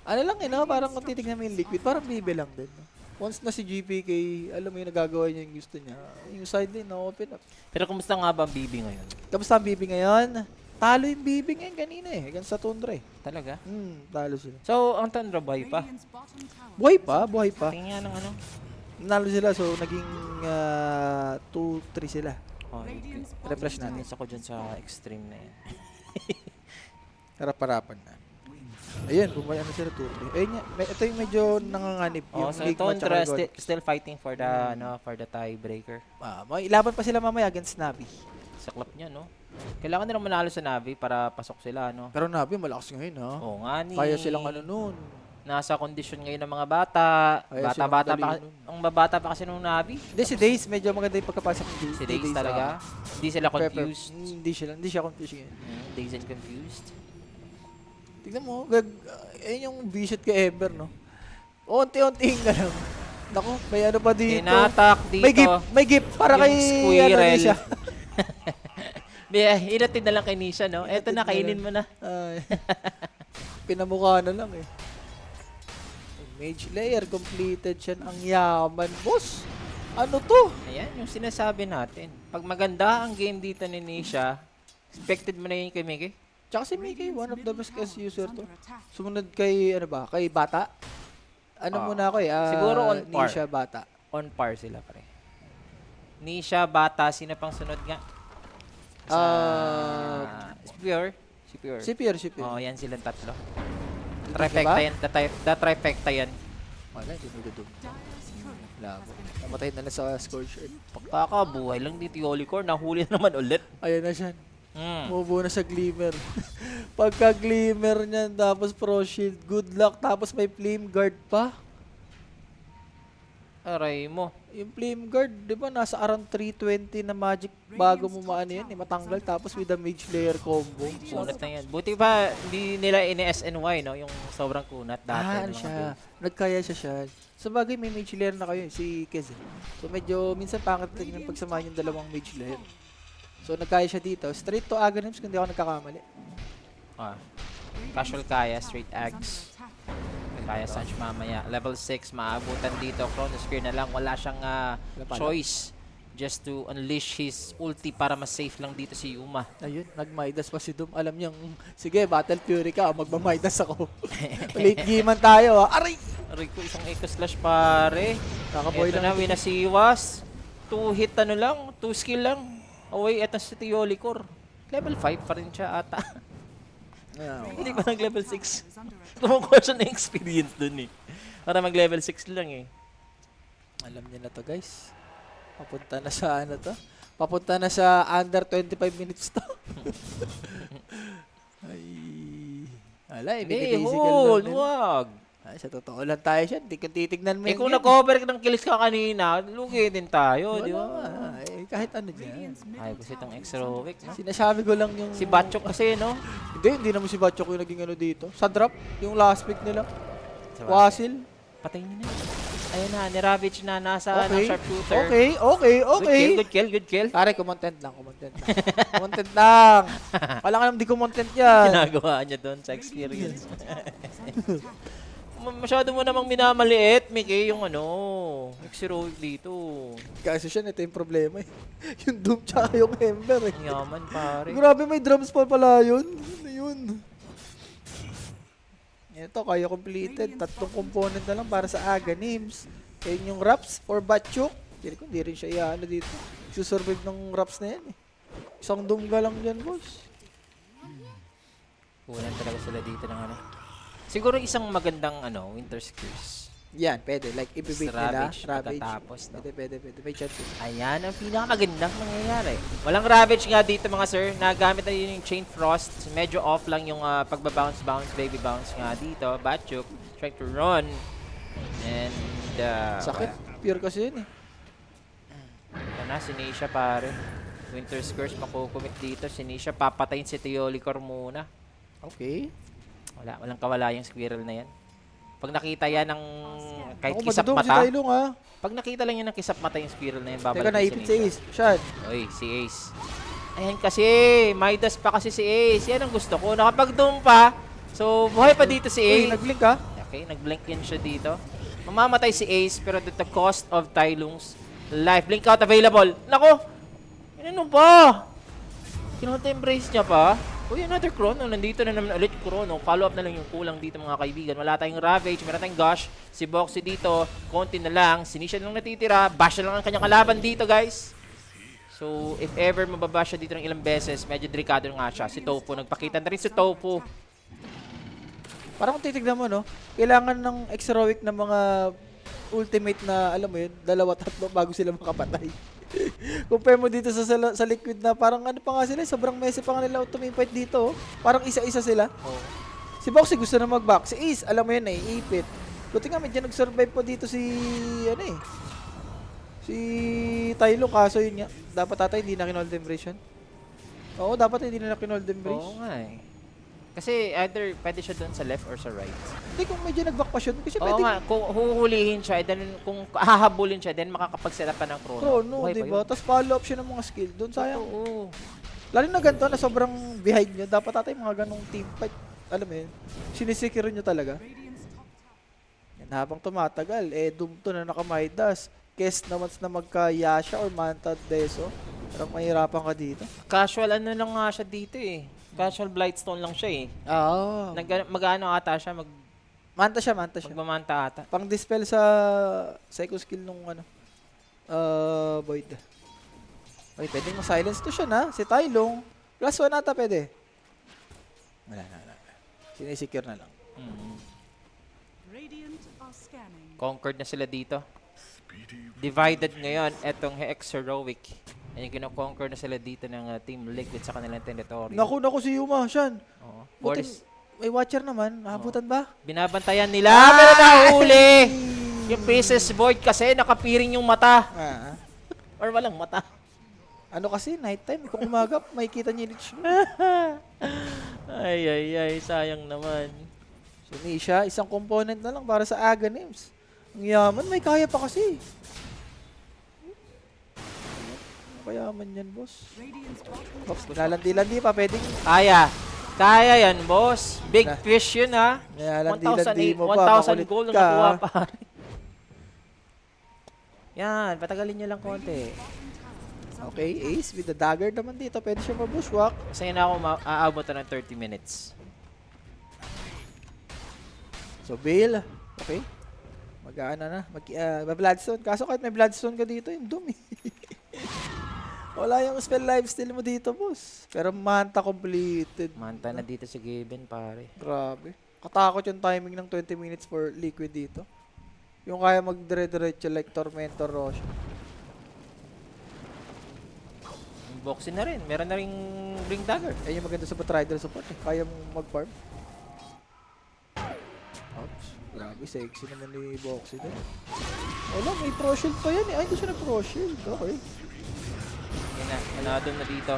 Ano lang eh, no? Parang kung titignan mo yung liquid, parang bibe lang din. No? Once na si GPK, alam mo yung nagagawa niya yung gusto niya, yung side lane na open up. Pero kumusta nga ba ang BB ngayon? Kamusta ang BB ngayon? Talo yung BB ngayon kanina eh, hanggang sa Tundra eh. Talaga? Talo sila. So, ang Tundra buhay pa? Buhay pa, buhay pa. Tingnan ng ano? Nalo sila, so naging 2-3 sila. Oh, Refresh natin. Nasa ko dyan sa extreme na yan. Harap-harapan na. Ayan, bumaya na sila 2-3. Ayun nga, ito yung medyo nanganganib. Oh, Yung so Ligma Tundra tsaka God. still fighting for the for the tiebreaker. May ilaban pa sila mamaya against Navi. Sa club niya, no? Kailangan nilang manalo sa Navi para pasok sila, no? Pero Navi, malakas ngayon ha. Oo nga ni. Kaya silang ano nun. Nasa kondisyon ngayon ng mga bata. Kaya Bata-bata silang pa. dali nun. Ang babata pa kasi nung Navi. Hindi, si Daze, medyo maganda yung pagkapasok ni Daze. Si Daze talaga. Hindi sila confused. Hindi siya confused ngayon. Daze and confused. Tignan mo, ayun yung visit kay Ember, no? Unti-untiin ka lang. Naku, may ano pa dito. Tinatak dito. May gift para Yung kay squirrel. ano siya. Inatid na lang kay Nisha, no? Eto na, kainin mo na. Ay. Pinamukha na lang eh. Mage layer completed siya. Ang yaman, boss. Ano to? Ayan, yung sinasabi natin. Pag maganda ang game dito ni Nisha, expected mo na yun kay Mickey? Tsaka si Mickey, one of the best cast user to. Sumunod kay, ano ba, kay Bata. Ano muna ako eh, siguro on par. Nisha Bata. On par sila, pre. Nisha, Bata, sino pang sunod nga? Si Pure. Si Pierre. Oh, yan silang tatlo. Diba? Trifecta yan. The trifecta yan. Wala, hindi mo dudum. Labo. Namatay na lang sa Scorcher. Pagkakabuhay lang dito yung Holy Core. Nahuli na naman ulit. Ayan na siya. Mm. Mubo na sa Glimmer. Pagka Glimmer niyan, tapos Pro Shield, good luck, tapos may Flame Guard pa. Aray mo. Yung Flame Guard, di ba, nasa around 320 na magic bago mo maano yan, matanggal, tapos with a Mage Layer combo. Kunat na yan. Buti pa, hindi nila ini-SNY, no? Yung sobrang kunat dati. Ano siya? Nagkaya siya. Sa bagay, may Mage Layer na kayo, si Kez. So medyo, minsan pangit tingin yung pagsamahin yung dalawang Mage Layer. So nagkaya siya dito. Straight to Aghanims, kung di ako nagkakamali. Casual kaya, straight Ags. Kaya Sanch mamaya. Level 6, maabutan dito. Chrono Spear na lang. Wala siyang choice just to unleash his ulti para mas safe lang dito si Yuma. Ayun, nag-Midas pa si Doom. Alam niyang, sige, Battle Fury ka, magma-Midas ako. Late gamean tayo, ha? Aray! Aray ko, isang Echo Slash pare. Kakaboy Ito lang. na, winasiwas. 2 hit ano lang, 2 skill lang. Away, eto si Teolicor. Level 5 pa rin siya ata. Hindi pa nag-level 6. Kumukuha siya ng experience dun eh. Para mag-level 6 lang eh. Alam niyo na to, guys. Papunta na sa ano to? Papunta na sa under 25 minutes to. Ay. Ala, Hindi, physical hold, lang nila. wag. Ay, sa totoo lang tayo siya. Hindi kung titignan mo Eh yung kung game. nag-over ka ng kills ka kanina, lugi din tayo, Wala di ba? nga. Eh, Eh, kahit ano dyan. Ay, kasi itong X-Heroic, no? Sinasabi ko lang yung... Si Batchok kasi, no? Hindi naman si Batchok yung naging ano dito. Sa drop, yung last pick nila. Sa Wasil. Patay niya na. Ayun na, ni-Ravage na nasa Okay. sharpshooter. Okay. Good kill. Pare, kumontent lang. Kumontent lang. Wala ka naman di kumontent yan. Ginagawa niya doon sa experience. Masyado mo namang minamaliit, Mickey, yung ano, X-Heroic dito. Kasi siya, ito yung problema eh. Yung Doom tsaka yung Ember eh. Yaman, pare. Grabe, may drums pa pala yun. Ano yun? Ito, kaya completed. 3 component na lang para sa Aga Names. Ayun yung Raps for Batchuk. Hindi rin siya iano dito. Susurvive ng Raps na yan eh. Isang Doom ka lang dyan, boss. Kunan talaga sila dito ng ano. Siguro isang magandang ano, Winter Skills. Yan, pwede. Like, ibibait nila. Ravage Ravage. pagkatapos, no? Pwede. May chance eh. Ayan ang pinakamagandang mangyayari. Walang Ravage nga dito mga sir. Nagamit na yun yung Chain Frost. Medyo off lang yung pagbabounce, baby bounce nga dito. Batchuk trying to run. And Sakit. Pure kasi yun eh. ito na, si Nisha pare. Winter Curse makukumit dito. Si Nisha papatayin si Teolicor muna. Okay. Walang kawala yung squirrel na yan. Pag nakita yan ng kahit Ako, kisap madudong si mata, Tailong ha. pag nakita lang yan ng kisap mata yung squirrel na yan, babalik Teka, naipit si Ace. Shad. Oy, si Ace. Ayan kasi, Midas pa kasi si Ace. Yan ang gusto ko. Nakapag-doom pa. So, buhay pa dito si Uy, Ace. nag-blink ha. Okay, nag-blink yan siya dito. Mamamatay si Ace, pero at the cost of Tailong's life. Blink out available. Nako! Ano pa? Kinunta embrace niya pa. Uy, another Chrono. Nandito na naman ulit yung Chrono. Follow up na lang yung kulang dito mga kaibigan. Wala tayong Ravage, meron tayong Gush. Si Boxy dito, konti na lang. Si Nisha lang natitira. Bash na lang ang kanyang kalaban dito, guys. So, if ever mababash siya dito ng ilang beses, medyo delikado nga siya. Si Tofu, nagpakita na rin si Tofu. Parang kung titignan mo, no? Kailangan ng X-Heroic na mga ultimate na, alam mo yun, 2-3 bago sila makapatay. Compare mo dito sa Liquid na parang ano pa nga sila, sobrang messy pa nga nila tumipite dito. Oh. Parang isa-isa sila. Oh. Si Boxy gusto na mag-back. Si Ace, alam mo yun, naiipit. Buti nga medyo nag-survive po dito si, ano eh, si Tylo, kaso yun nga. Dapat tatay hindi na kinold embrace yun. Oo, dapat hindi na kinold embrace. Oo nga eh. Kasi either pwede siya doon sa left or sa right. Hindi, kung medyo nag-back pa siya, kasi Oo pwede. nga, kung huhulihin siya, then kung hahabulin siya, then makakapag-set up pa ng Chrono. Chrono, Buhay pa diba? yun. Tapos follow up siya ng mga skill doon. Sayang. Oo. Lalo na ganito na sobrang behind nyo. Dapat tatay mga ganong team fight. Alam mo yun, sinisikiro nyo talaga. Yan, habang tumatagal, Doom to na nakamaidas. Kes naman na magka-Yasha or Manta Deso. Parang mahirapan ka dito. Casual ano lang nga siya dito eh. Casual Blightstone lang siya eh. Oo. Mag-ano ata siya, Manta siya. magmamanta ata. Pang dispel sa psycho skill nung ano. Void. Okay, pwedeng ma-silence to siya na. Si Tylong. Plus 1 ata pwede. Wala. Sinisecure na lang. Conquered na sila dito. Divided ngayon etong X-Heroic. And kino-conquer na sila dito ng Team Liquid sa kanilang territory. Naku si Yuma, Shan. Oo. Buti, may watcher naman. Nakabutan ba? Binabantayan nila. Pero nahuli! Yung Princess Void kasi nakapiring yung mata. Or walang mata. Ano kasi, nighttime. Kung umaga, makikita niya yung Ay, sayang naman. So, Nisha, isang component na lang para sa Aga Names. Ang yaman, may kaya pa kasi. Kayaman yan, boss. Oops, nalandi-landi pa, pwedeng Kaya yan, boss. Big Na. fish yun, ha. nalandi-landi mo pa, 1,000 makulit gold na ka. nakuha pa. Yan, patagalin nyo lang konti. Okay, Ace with the dagger naman dito. Pwede siya mabushwalk. Kasi na ako aabot na ng 30 minutes. So, Bale. Okay. Mag-aana na. Bloodstone. Kaso kahit may Bloodstone ka dito, yung Doom eh. Wala yung spell lifesteal mo dito, boss. Pero Manta completed. Manta na dito si Gaben, pare. Grabe. Katakot yung timing ng 20 minutes for Liquid dito. Yung kaya mag-dire-diretso like Tormentor Roche. Boxing na rin. Meron na ring Ring Dagger. Ayun yung maganda sa Batrider support eh. Kaya mong mag-farm. Ouch. Grabe, sexy naman ni Boxy doon. Wala, may pro shield pa yan eh. Ay, hindi siya na pro shield. Okay. Nadom na dito.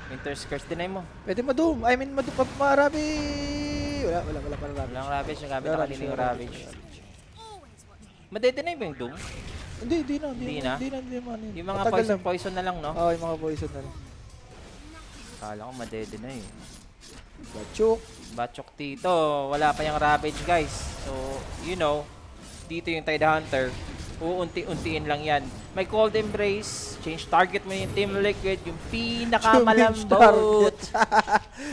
Winter's Curse, deny mo. Pwede madum. I mean, madum pa marami. Wala para Ravage. Walang Ravage, nagamit Wala na Ravage, kanina yung wala Ravage. Madedenay ba yung Doom? Hindi na. Hindi na? Man. Yung mga Matagal lang. poison na lang, no? Oo, yung mga poison na lang. Kala ko madedenay. Bachuk. Bachok dito, wala pa yung Ravage, guys. So, you know, dito yung Tide Hunter. Uunti-untiin lang yan. May Cold Embrace, change target mo yung Team Liquid, yung pinakamalambot.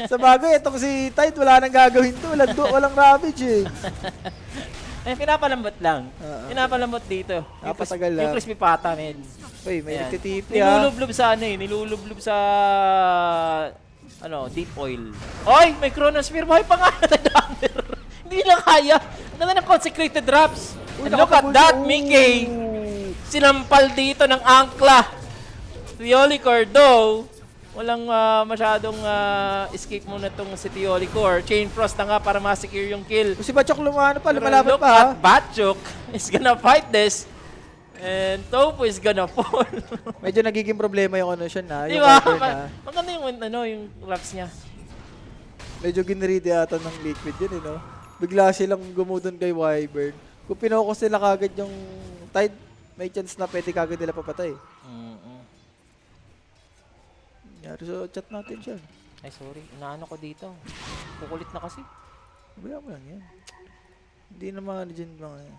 Sa bagay, itong si Tide, wala nang gagawin to. Walang Ravage eh. Ay, pinapalambot lang. Pinapalambot dito. Napatagal lang. Yung crispy pata, men. Uy, may Ayan. nagtitipi ah. Nilulublob sa ano eh, nilulublob sa deep oil. Oy, may Chronosphere, buhay pa nga na hindi na kaya. Ang ganda ng consecrated drops. Uy, And look at that, Ooh. Mickey. Sinampal dito ng angkla. Theolicor, though, walang masyadong escape muna itong si Theolicor. Chain Frost na nga para ma-secure yung kill. Si Bachok lumano pa, Pero lumalaban look pa ha. at Bachok is gonna fight this. And Tofu is gonna fall. Medyo nagiging problema yung ano siya na. Di Yung ba? Viper na. Maganda yung raps niya. Medyo ginready ata ng Liquid yun eh, no? Bigla silang gumudon kay Wyvern. Kung pinokos nila kagad yung Tide, may chance na pwede kagad nila papatay. Yari sa chat natin siya. Ay, sorry. Inaano ko dito. Kukulit na kasi. Baya mo lang yan. Hindi naman ano dyan mga yan.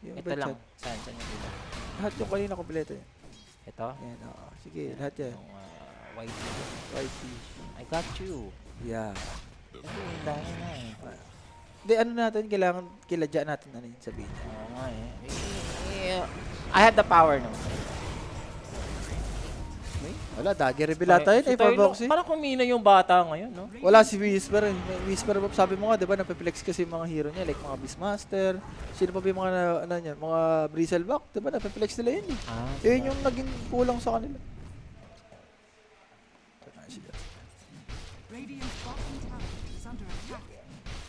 Yung Ito iba lang. chat. Saan yung dito? Lahat yung kanina kompleto yan. Ito? Yan, oo. Sige, lahat yan. Yung white. YT. I got you. Yeah. Kasi yung dami na eh. Hindi, ano natin, kailangan kiladya natin ano yun sabihin. Oo nga eh. I have the power no. Wala, dagger reveal ata yun eh, for boxing. Parang kumina yung bata ngayon, no? Wala si Whisper eh. May Whisper, sabi mo nga, di ba, napiplex kasi yung mga hero niya, like mga Beastmaster. Sino pa ba yung mga, ano niya, mga Bristleback, di ba, napiplex nila yun eh. Yun yung naging kulang sa kanila.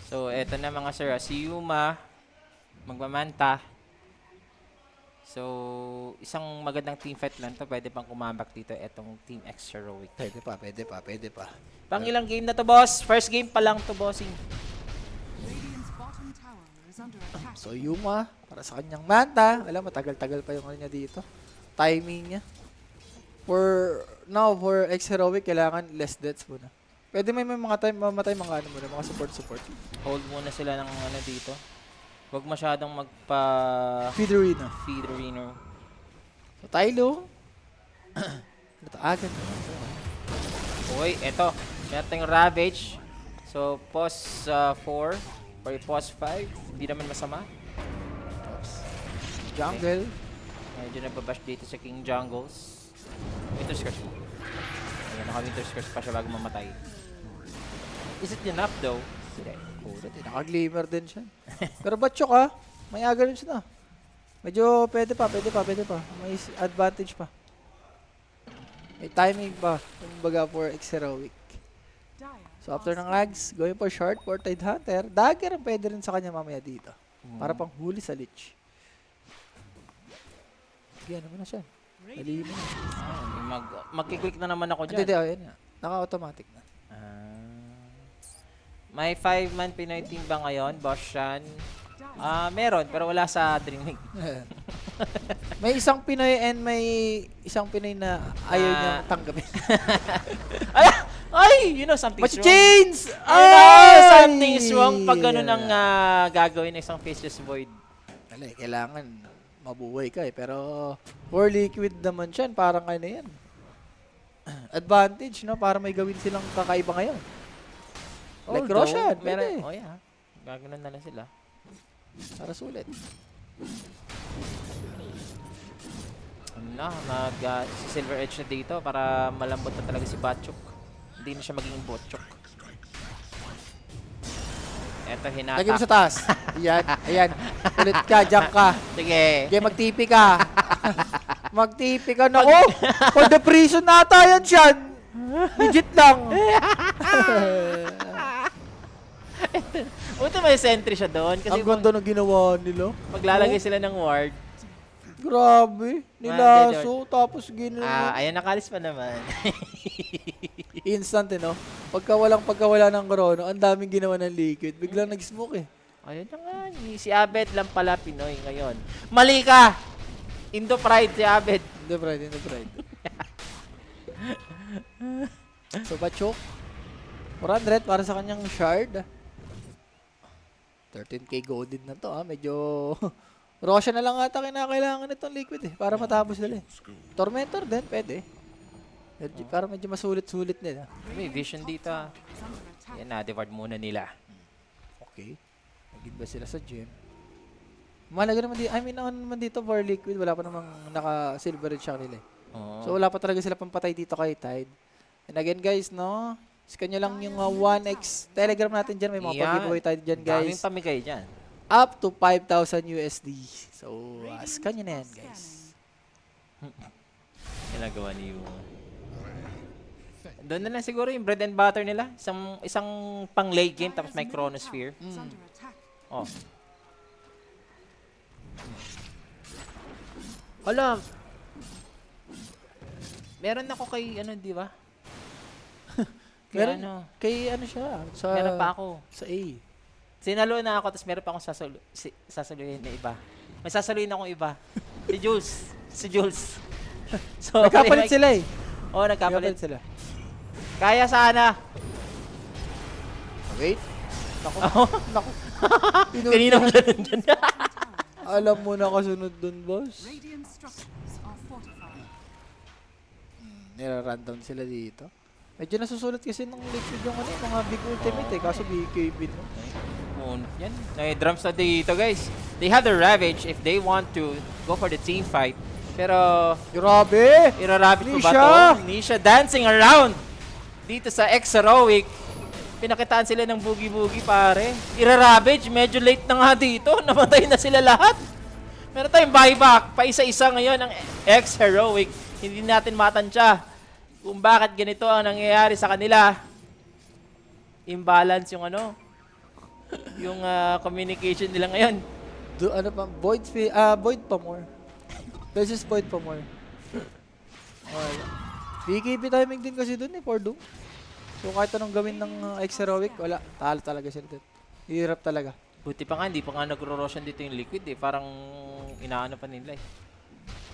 So, eto na mga sir. Si Yuma, magmamanta. So, isang magandang team fight lang to. Pwede pang kumambak dito etong Team X Heroic. Pwede pa. Pang ilang game na to, boss? First game pa lang to, bossing. So, Yuma, para sa kanyang manta, wala, matagal-tagal pa yung ano niya dito. Timing niya. For X Heroic, kailangan less deaths muna. Pwede may mga time, mamatay mga ano muna, mga support. Hold muna sila ng ano dito. Huwag masyadong magpa... Feed arena. Feed arena. So, Tylo. Ito, agad. Uy, eto. Meron tayong Ravage. So, pause 4 or pause 5. Hindi naman masama. Jungle. Medyo nababash dito sa King Jungles. Winter's Curse mo. Ayan, naka-Winter's Curse pa siya bago mamatay. Is it enough though? Hindi. Kulat eh, naka-glimmer din siya. Pero Bachok ah, may aga rin siya na. Medyo pwede pa. May advantage pa. May timing pa. Kumbaga for X Heroic. So after ng lags, going for short for Tide Hunter. Dagger ang pwede rin sa kanya mamaya dito. Para pang huli sa Lich. Sige, ano mo na siya. Dali mo na. Magkiklik na naman ako Hindi, dyan. ayun nga. Naka-automatic na. May 5-man Pinoy team ba ngayon, Boss Shan? Meron, pero wala sa Dream League. May isang Pinoy and may isang Pinoy na ayaw niyang tanggapin. Ay! You know something's wrong. Chains! Something's wrong pag gano'n ang gagawin ng isang Faceless Void. Kailangan mabuhay ka eh. Pero for Liquid naman siya, parang ano yan. Advantage, no? Para may gawin silang kakaiba ngayon. Like Roshan, pwede. Oh yeah. Gaganon na lang sila. Para sulit. Si Silver Edge na dito para malambot na talaga si Bachok. Hindi na siya magiging Botchok. Eto, hinata. Lagi mo sa taas. Ayan. Ulit ka, jump ka. Sige. Okay, mag-TP ka. Mag-TP ka. Naku! For the prison nata yan, Sean. Legit lang. Buti may sentry siya doon. Kasi ang ganda ng ginawa nila. maglalagay sila ng ward. Grabe. Nilaso, tapos ginawa. Ayan, nakalis pa naman. Instant, no? Pagkawala ng Chrono, ang daming ginawa ng Liquid. Biglang nag-smoke, eh. Ayun na nga, si Abed lang pala Pinoy ngayon. Mali ka! Indo Pride si Abed. Hindi, Pride. So, Bachok. 400 para sa kanyang shard. 13k golded na to, Medyo... Roshan na lang ata kinakailangan itong Liquid, eh. Para matapos nila, eh. Tormentor din, pwede. Para medyo masulit-sulit nila. May vision dito. Yan na, divide muna nila. Okay. Naging ba sila sa gym? Malaga naman dito. I mean, naman dito for Liquid, wala pa namang naka-silver red siya nila, eh. So, wala pa talaga sila pampatay dito kay Tide. And again, guys, no? Scan nyo lang yung 1x Telegram natin dyan. May mga pag-giveaway tayo dyan, guys. Daming pamigay dyan. Up to 5,000 USD. So, scan nyo na yan, guys. Ginagawa ni Yu. Doon na lang siguro yung bread and butter nila. Isang pang late game tapos may Chronosphere. Oh. Hala. Meron ako kay di ba? Meron, ano, kay ano siya? meron pa ako. Sa A. Sinalo na ako tapos meron pa akong sasaluhin na iba. May sasaluhin akong iba. Si Jules. So, Nagkapalit sila, eh. Oo, nagkapalit. Sila. Kaya sana. Wait. Naku. Naku. Kanina mo siya dyan. Alam mo na kasunod dun, boss. Nira-rundown sila dito. Medyo nasusulat kasi ng Liquid yung mga big ultimate, eh. Kaso BKB, no? Yan. May drums na dito, guys. They have the Ravage if they want to go for the team fight. Pero, Grabe! irarapit ko ba Nisha! to? Nisha dancing around dito sa X-Heroic. Pinakitaan sila ng boogie-boogie, pare. Ira-Ravage, medyo late na nga dito. Namatay na sila lahat. Meron tayong buyback. Pa isa-isa ngayon ang X-Heroic. Hindi natin matansya kung bakit ganito ang nangyayari sa kanila. Imbalance yung yung communication nila ngayon. Ano pa? Void pa more. Versus Void pa more. Okay. BKB timing din kasi dun, for Doom. So kahit anong gawin ng X-Heroic, wala. Talo talaga sila dun. Hirap talaga. Buti pa nga, hindi pa nga nagro-roshan dito yung Liquid, eh. Parang inaano pa nila, eh.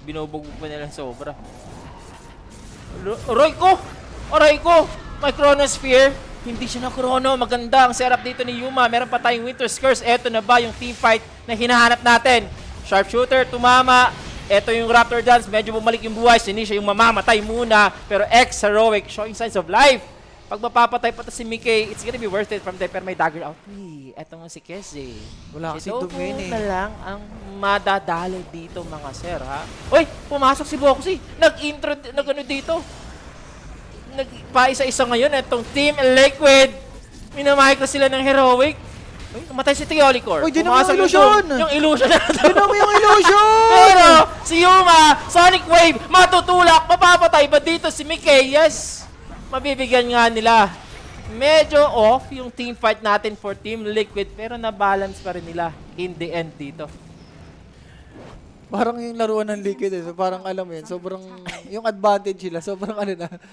Binubog pa nila sobra. Aray ko! Aray ko! May Chronosphere. Hindi siya na Chrono. Maganda ang setup dito ni Yuma. Meron pa tayong Winter's Curse. Eto na ba yung team fight na hinahanap natin? Sharpshooter, tumama. Eto yung Raptor Dance. Medyo bumalik yung buhay. Sinisha yung mamamatay muna. Pero X-Heroic showing signs of life. Pag mapapatay pa to si Mickey, it's gonna be worth it from there. Pero may dagger out. Uy, eto nga si Keze. Wala kasi Ito Doom ngayon, eh. na lang ang madadali dito, mga sir, ha? Uy, pumasok si Boxy. Nag-intro, dito. Nagpa-isa-isa ngayon itong Team Liquid. Minamahik na sila ng Heroic. Uy, namatay si Teolicor. Uy, di naman yung illusion! Yung illusion na ito. Di naman yung illusion! Pero, si Yuma, Sonic Wave, matutulak, mapapatay ba dito si Mickey? Yes. Mabibigyan nga nila. Medyo off yung team fight natin for Team Liquid, pero na-balance pa rin nila in the end dito. Parang yung laruan ng Liquid, eh. So parang alam mo yun, sobrang, yung advantage nila, sobrang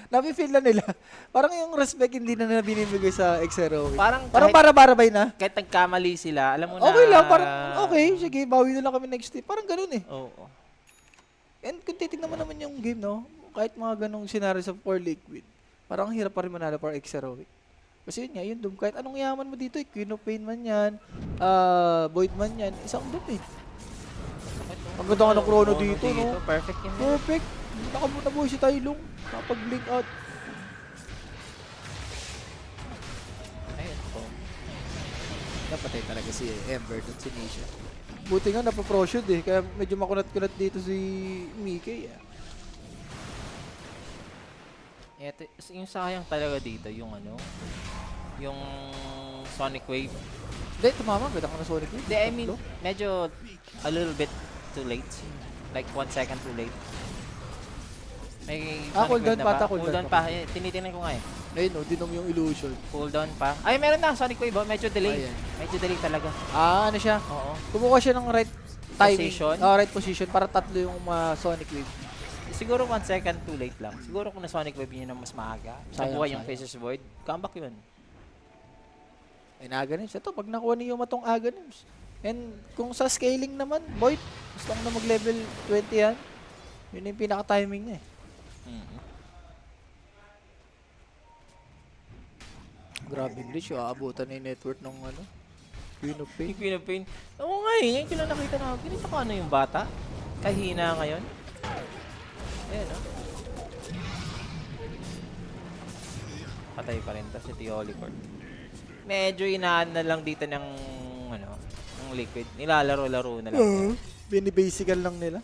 napi-feel na nila. Parang yung respect hindi na nila binibigay sa X-Heroic. Parang para-barabay na. Kahit nagkamali sila, alam mo na. Okay lang, parang okay, sige, bawi na lang kami next day. Parang ganun, eh. Oo. And kung titignan mo naman yung game, no, kahit mga ganung scenario sa for Liquid, parang ang hirap pa rin manalo for X-Heroic. Kasi yun nga, yun Doom, kahit anong yaman mo dito, Queen of Pain man yan, Void man yan, isang Doom, eh. Ang ganda nga ng Chrono dito, no? Perfect yun. Perfect. Nakabuta po si Tailong. Nakapag-blink out. Ayun po. Napatay talaga si Ember at si Nisha. Buti nga napaprosyod, eh. Kaya medyo makunat-kunat dito si Mickey, eh. Ito, yung sayang talaga dito, yung yung Sonic Wave. Hindi, tumama. Ganda ka na Sonic Wave. Hindi, I mean, medyo a little bit too late. Like 1 second too late. May Sonic cooldown Wave na pa ba? ata, Cooldown pa. Tinitingnan ko nga eh. Ayun, no, dinom yung illusion. Cooldown pa. Ay, meron na Sonic Wave. Medyo delay. Ayan. Medyo delay talaga. Ano siya? Oo. Kumuha siya ng right timing. position. Right position para tatlo yung Sonic Wave. Siguro 1 second too late lang. Siguro kung na Sonic Wave yun ng mas maaga. Sayang, Nabuhay yung sayang. Faceless Void. Comeback yun. Ay, Aghanim. Ito, pag nakuha ni Yuma tong Aghanim. And kung sa scaling naman, Void, gusto ko na mag-level 20 yan. Yun yung pinaka-timing niya eh. Grabe glitch, aabutan na yung network ng Queen of Pain. Yung Queen of Pain. Oo nga eh. Ngayon ko lang nakita na. Ganito ka ano yung bata? Kahina ngayon. Ayan oh. Patay pa rin to si Teolicord. Medyo inaan na lang dito ng ng liquid. Nilalaro-laro na lang. Binibasican lang nila.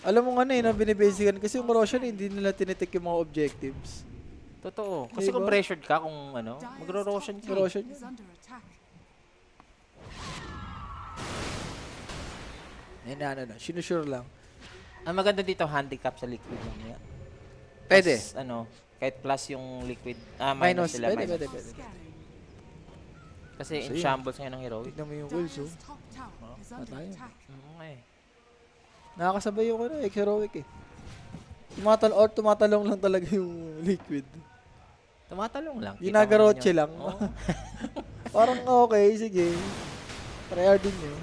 Alam mo nga na binibasican kasi yung Roshan hindi nila tinitik yung mga objectives. Totoo. Kasi Diba? kung pressured ka, kung magro-Roshan ka. Roshan is under attack. Sinusure lang. Ang maganda dito, handicap sa liquid lang niya. Pwede. Plus, kahit plus yung liquid. Minus. Minus sila. Pwede. Scanning. Kasi So, in yun. shambles ngayon ng heroic. Tignan mo yung Wolves, Dire's top tower is under patay. attack. Eh. Nakakasabay yung Heroic eh. Tumatalong lang talaga yung liquid. Tumatalong lang. Kita mo Ginagaroche naman yun. lang. Oo. Parang okay, sige. Tryhard din nyo.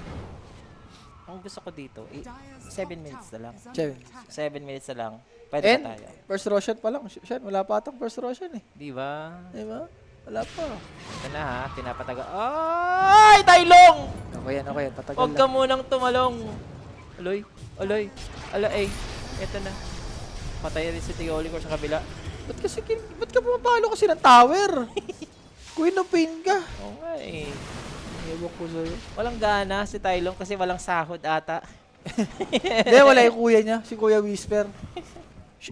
Ang gusto ko dito, Dire's 7 top minutes tower na lang. is under 7 attack. 7 minutes na lang. Pwede And, pa tayo. first Roshan pa lang. Shan, wala pa atang first Roshan eh. Di ba? Diba? Wala pa. Ito na ha, pinapataga. Ay, Tailong! Okay yan. Patagal Huwag ka lang. munang tumalong. Aloy. Ito na. Patay rin si Teolicore sa kabila. Ba't ka pumapalo kasi ng tower? Queen of Pain ka. Oo nga eh. Ewan ko sa'yo. Walang gana si Tailong kasi walang sahod ata. Hindi, wala yung kuya niya. Si Kuya Whisper.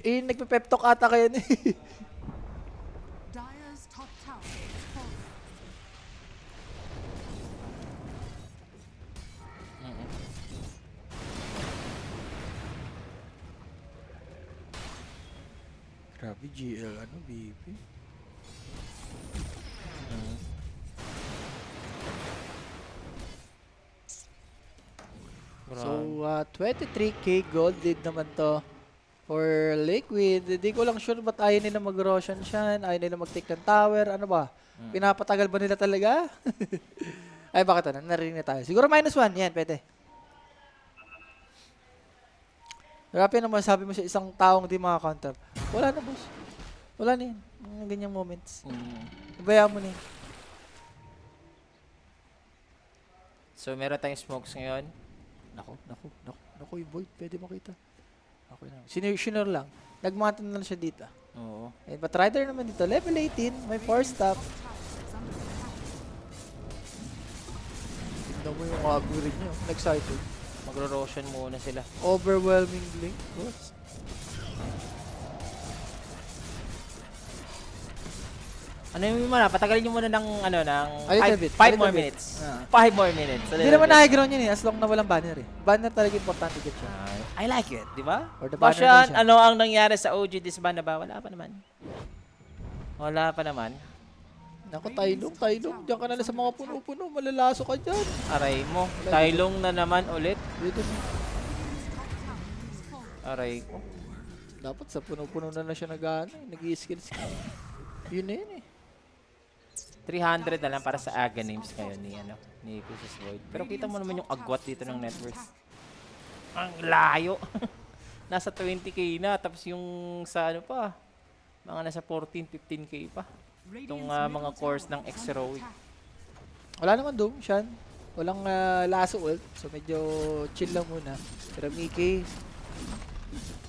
Nagpe-pep talk ata kayo eh. Dire's top tower is falling. Grabe, GL, BP? So, 23k gold lead naman to for Liquid. Hindi ko lang sure ba't ayaw nila mag-Roshan siyan, ayaw nila mag-take ng tower, ano ba? Pinapatagal ba nila talaga? Ay, bakit ano? Narinig na tayo. Siguro -1, yan, pwede. Grabe naman sabi mo sa isang taong di maka-counter. Wala na, boss. Wala na yan. Mga ganyang moments. Ibayaan mo na yun. So, meron tayong smokes ngayon. Naku, yung Void, pwede makita. Okay na. Sinure lang. Nagmatan na lang siya dito. Oo. And but Rider naman dito, level 18, may 4 stop. Tignan mo yung algorithm niya. Excited. Magro-Roshan muna sila. Overwhelming blink, boss. Ano yung muna? Patagalin nyo muna ng, A little bit, 5 a more little bit. minutes. Ah. 5 more minutes. Hindi naman na-ground yun eh, as long na walang banner eh. Banner talaga importante dyan siya. I like it, di ba? Or the banner Bashan, lang siya. ano ang nangyari sa OG disband na ba? Wala pa naman. Wala pa naman. Naku, Tailong. Diyan ka na lang sa mga puno-puno, malalaso ka dyan. Aray mo. Tailong na naman ulit. Dito mo. Aray ko. Dapat sa puno-puno na lang siya nag-i-skill-skill. Yun na yun eh. 300 na lang para sa Aga names ngayon ni Faceless Void. Pero kita mo naman yung agwat dito ng net worth. Ang layo. Nasa 20k na, tapos yung sa mga nasa 14, 15k pa. Itong mga cores ng X-Heroic. Wala naman Doom, Shan. Walang lasso ult. So medyo chill lang muna. Pero Mickey.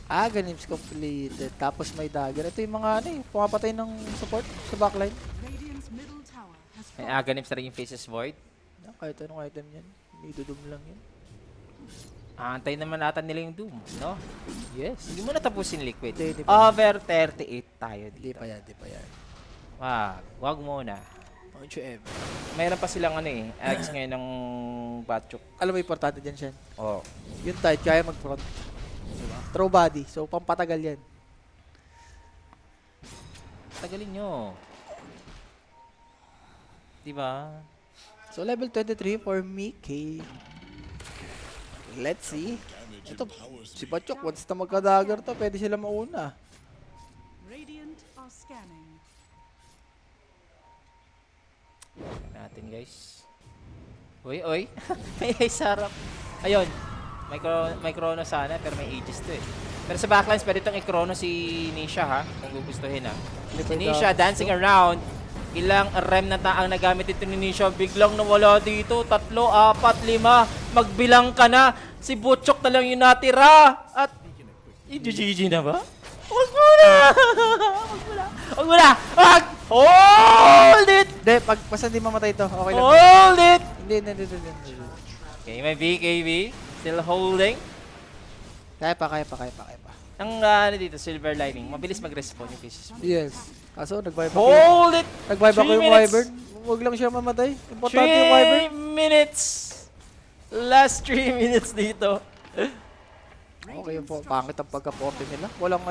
Games completed. Tapos may dagger. Ito yung mga pumapatay ng support sa backline. Radiant's middle tower has May fallen. Aga names na rin yung Faceless Void. Kahit anong item yan. Idudum lang yan. Antay naman natin nila yung Doom, no? Yes. Hindi mo natapusin Liquid. Hindi pa. Over 38 tayo Hindi dito. pa yan. Wag muna. Don't you ever. Mayroon pa silang Alex ngayon ng Batchuk. Alam mo importante dyan, Shan. Oh. Yung tide, kaya mag-front. Diba? Throw body. So, pampatagal yan. Tagalin nyo. Diba? So, level 23 for Mickey. Let's see. Ito, si Bachok, once na magka-dagger to, pwede sila mauna. Radiant are scanning. Natin guys. Uy. May sarap. Ayun. May chrono sana pero may ages to eh. Pero sa backlines pwede itong i-chrono si Nisha ha. Kung gugustuhin ha. Si Nisha dancing around. Ilang rem na ang nagamit dito ni Nisha. Biglang nawala dito. 3, 4, 5. Magbilang ka na. Si Butchok na lang yung natira. At i-GG na ba? Huwag muna! Huwag muna! Huwag! Hold it! Hindi, basta hindi mamatay to. Okay lang. Hold it! Hindi. Okay, may BKB. Still holding. Kaya pa. Ang ano dito, silver lining. Mabilis mag-respawn yung pieces mo. Yes. Kaso, nag-vibe ako. Hold it! Nag-vibe ako 3 yung minutes. Wyvern. Huwag lang siya mamatay. Importante yung Wyvern. 3 minutes! Last 3 minutes dito. Okay yung pangit ang pagka-40 nila. Walang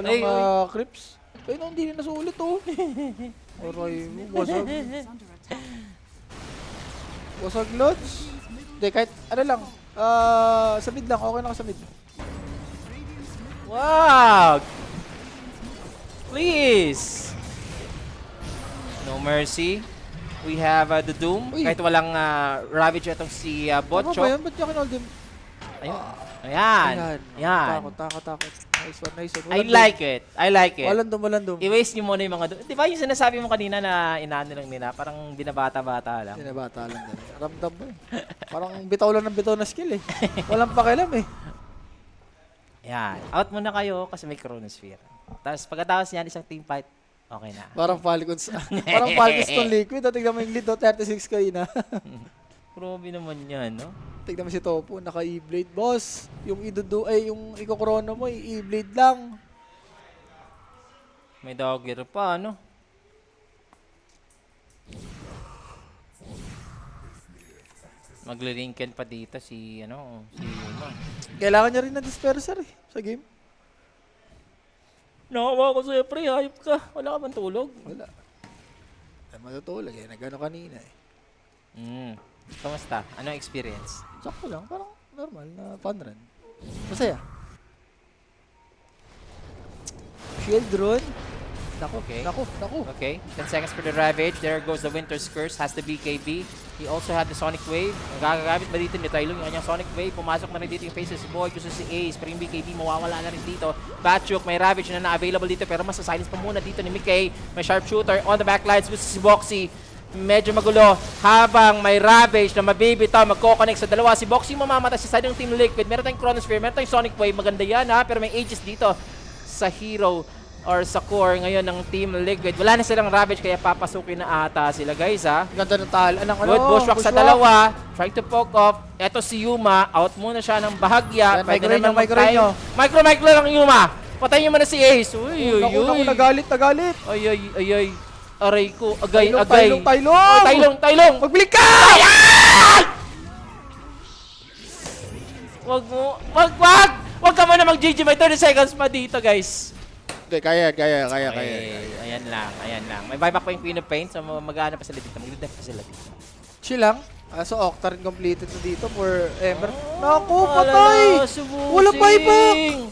Ay, creeps. Kaya na hindi na nasulit oh. Aray mo, wasag. Is under attack. Wasag lods. Hindi, kahit lang. Sa mid lang. Okay na ka sa mid. Wow! Please! No mercy. We have the Doom. Uy. Kahit walang Ravage itong si Tama ba Botchok. yan? Ba't niya kinold him? Ayun. Ayan. Ayan. Takot. Nice one. I like it. Walang dum. I-waste nyo muna yung mga doon. Di ba yung sinasabi mo kanina na inaano lang nila? Parang binabata-bata lang. Hindi na bata lang din. Ramdam mo eh. Parang bitaw lang ng bitaw na skill eh. Walang pakialam eh. Ayan. Out muna kayo kasi may Chronosphere. Tapos pagkatapos yan, isang team fight, okay na. Parang Falcons tong liquid. Tignan mo yung lead 36 kayo na. Grabe naman yan, no? Tignan mo si Topo, naka E-Blade. Boss, yung yung i-chrono mo, E-Blade lang. May dogger pa, no? Maglilinken pa dito si Yuma. Kailangan niya rin na disperser eh, sa game. Nakawa ko sa'yo, pre. Hayop ka. Wala ka bang tulog? Wala. Ay, matutulog eh. Nagano kanina eh. Kamusta? Ano ang experience? Sakto lang. Parang normal na fun run. Masaya. Shield rune. Naku, Okay. naku. Okay, 10 seconds for the Ravage. There goes the Winter's Curse. Has the BKB. He also had the Sonic Wave. Ang gagagamit ba dito ni Tylong yung kanyang Sonic Wave? Pumasok na rin dito yung Faces Boy. Gusto si Ace. Pero yung BKB mawawala na rin dito. Batchuk, may Ravage na na-available dito. Pero mas silence pa muna dito ni Mickey. May Sharpshooter on the backlines. Gusto si Boxy. Medyo magulo habang may Ravage na mabibitaw, magkoconnect sa dalawa. Si Boxy mamamatay sa side ng Team Liquid. Meron tayong Chronosphere, meron tayong Sonic Wave. Maganda yan ha, pero may Aegis dito sa hero or sa core ngayon ng Team Liquid. Wala na silang Ravage kaya papasukin na ata sila guys ha. Ganda ng tal. Good bushwhack sa dalawa. Trying to poke off. Eto si Yuma. Out muna siya ng bahagya. Yan, micro nyo. Micro lang Yuma. Patayin nyo muna si Ace. Uy. Naku, nagalit. Ay. Aray ko. Agay. Taylong! Taylong. Magbalik ka! Wag ka muna mag-GG. May 30 seconds pa dito guys. Hindi, kaya. Ayan lang. May buyback pa yung Queen of Pain. So mag-aano pa sila dito. Mag-def pa sila dito. Chill lang. So, Octarine completed na dito for Ember. Naku, patay! Wala buyback!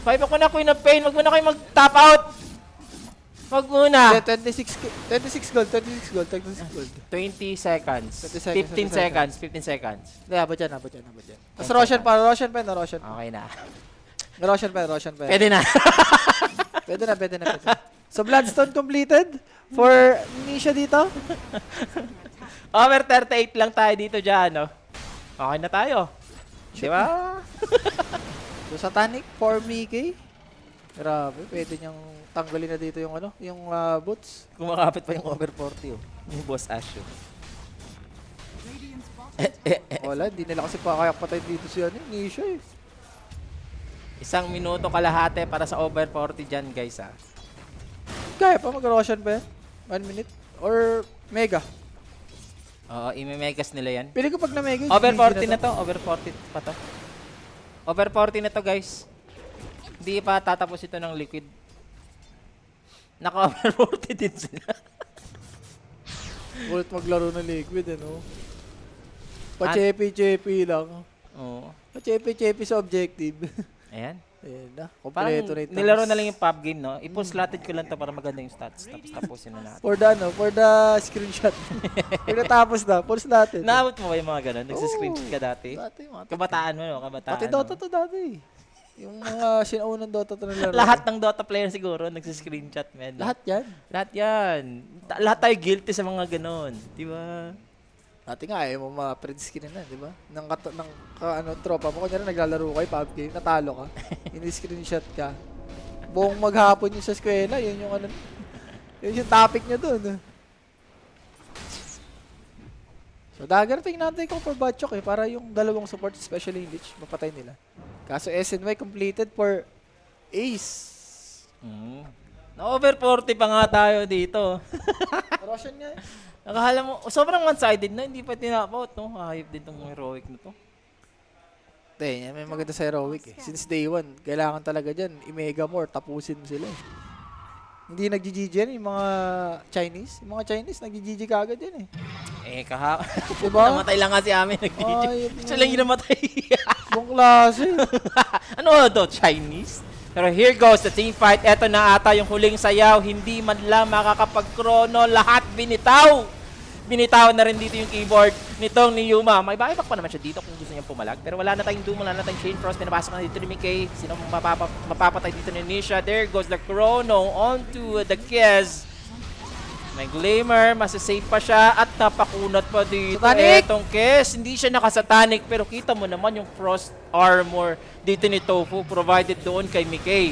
Buyback ko na Queen of Pain. Wag muna kayo mag-top out. Wag muna. 26 gold. 20 seconds. 15 seconds. Hindi, abot yan. Tapos Roshan pa. Okay na. Roshan pa. Pwede na. Pwede na. So, Bloodstone completed for Nisha dito. Over 38 lang tayo dito dyan, no? Okay na tayo. Di ba? So, Satanic for Mickey. Grabe, pwede niyang tanggalin na dito yung boots. Kumakapit pa yung over 40, oh. Yung Boss Ash, oh. Radiant's bottom Wala, hindi nila kasi kaya patay dito si Nisha eh. 1 minuto kalahati para sa over 40 dyan, guys, ah. Kaya pa mag-Roshan pa yan? 1 minute? Or Mega? Oo, ime-megas nila yan. Pili ko pag na-Mega. Over GG 40 na to. Over 40 pa to. Over 40 na to, guys. Hindi pa tatapos ito ng Liquid. Naka-over 40 din sila. Ulit maglaro ng Liquid, ano? Pa-cheppy lang. Oo. Chepe-chepe sa objective. Ayan. Ayan na. Parang Kompleto na ito. nilaro na lang yung pub game, no? I-slotted ko lang to para maganda yung stats. Tapos tapusin na natin. For the screenshot. Pag natapos na, pulse natin. Naabot mo ba yung mga ganun? Nagsa-screenshot ka dati? Dati, mga Kabataan mo, no? Kabataan. Pati Dota to dati. Yung mga sinaunang Dota to na laro. Lahat ng Dota player siguro nagsa-screenshot, man. Lahat yan. Lahat yan. Lahat tayo guilty sa mga ganun. Di ba? Dati nga, ayaw mo ma-print screen na, di ba? Tropa mo, kunyari naglalaro kayo, PUBG game, natalo ka. Ini-screenshot ka. Buong maghapon yung sa eskwela, yun yung ano, yun yung topic nyo dun. So, dagger tingnan natin kung for Batchok para yung dalawang support, especially yung Lich, mapatay nila. Kaso SNY completed for Ace. Na-over 40 pa nga tayo dito. Roshan nga eh. Nakakala mo, sobrang one-sided na, hindi pa tinapot, no? Hayop din tong heroic na to. Yan, may maganda sa heroic eh. Since day one, kailangan talaga dyan, i-mega more, tapusin mo sila eh. Hindi nag-GG yan, yung mga Chinese. Yung mga Chinese, nag-GG kagad yan eh. Diba? Namatay lang nga si Ami, nag-GG. Siya lang yung namatay. Buong klase. Ano to, Chinese? Pero here goes the team fight. Eto na ata yung huling sayaw. Hindi man lang makakapag-chrono. Lahat binitaw. Binitaw na rin dito yung keyboard nitong ni Yuma. May buyback pa naman siya dito kung gusto niyang pumalag. Pero wala na tayong Doom, wala na tayong Chain Frost. Pinapasok na dito ni Mickey. Sino mapapatay dito ni Nisha? There goes the chrono onto the Kiz. May Glimmer, masasave pa siya at napakunat pa dito. Satanic! Etong Kiz, hindi siya nakasatanic pero kita mo naman yung Frost Armor dito ni Tofu provided doon kay Mickey.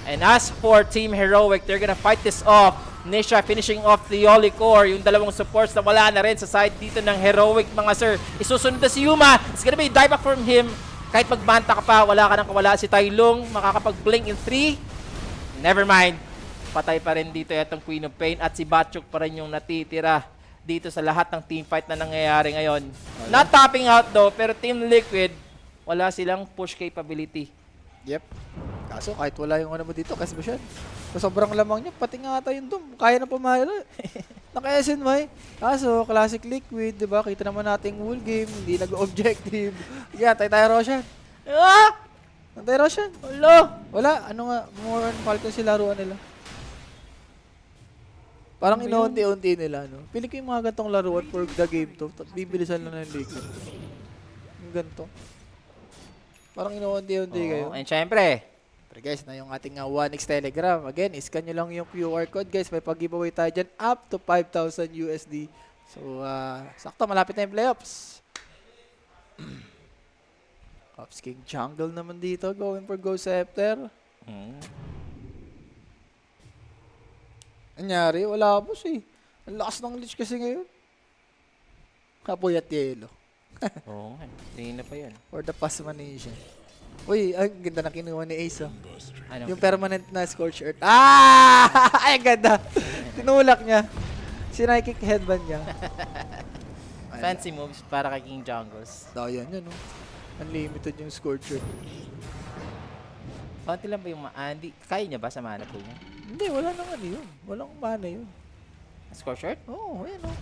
And as for Team Heroic, they're gonna fight this off. Nisha finishing off the Holy Core, yung dalawang supports na wala na rin sa side dito ng Heroic mga sir. Isusunod na si Yuma, it's gonna be dive back from him. Kahit magbanta ka pa, wala ka nang kawala si Tai Lung, makakapag-blink in 3. Never mind. Patay pa rin dito itong Queen of Pain at si Batchok pa rin yung natitira dito sa lahat ng teamfight na nangyayari ngayon. Not topping out though, pero Team Liquid, wala silang push capability. Yep. Kaso kahit wala yung ano mo dito, kasi ba siya? So, sobrang lamang niya, pati nga ata yung Doom, kaya na pumala. Naka-SNY. Kaso, Classic Liquid, di ba? Kita naman natin wool game, hindi nag-objective. Yeah, tayo Roshan. Ah! Tayo Roshan. Wala. Ano nga, more on Falcon sila laruan nila. Parang inaunti-unti nila, no? Pili ko yung mga gantong laruan for the game to. Bibilisan lang ng Liquid. Yung ganito. Parang inaunti-unti kayo. And syempre, Pero guys, na yung ating 1x Telegram. Again, scan nyo lang yung QR code guys. May pag-giveaway tayo dyan up to 5,000 USD. So, sakto, malapit na yung playoffs. Ops King Jungle naman dito. Going for Ghost Scepter. Anyari, wala boss eh. Ang lakas ng Lich kasi ngayon. Kapoy at yelo. Oo, hindi na pa yun. For the Pasmanation. Uy, ang ganda na kinuha ni Ace oh. Ano? Yung permanent na Scorch Earth. Ah! Ay, ang ganda. Tinulak niya. Sinai-kick headband niya. Fancy moves para kay King Jungles. Yan yun, oh. Unlimited yung Scorch Earth. Konti lang ba yung hindi, kaya niya ba sa mana pool niya? Hindi, wala naman yun. Walang mana yun. Score short? Oo, ayan oh.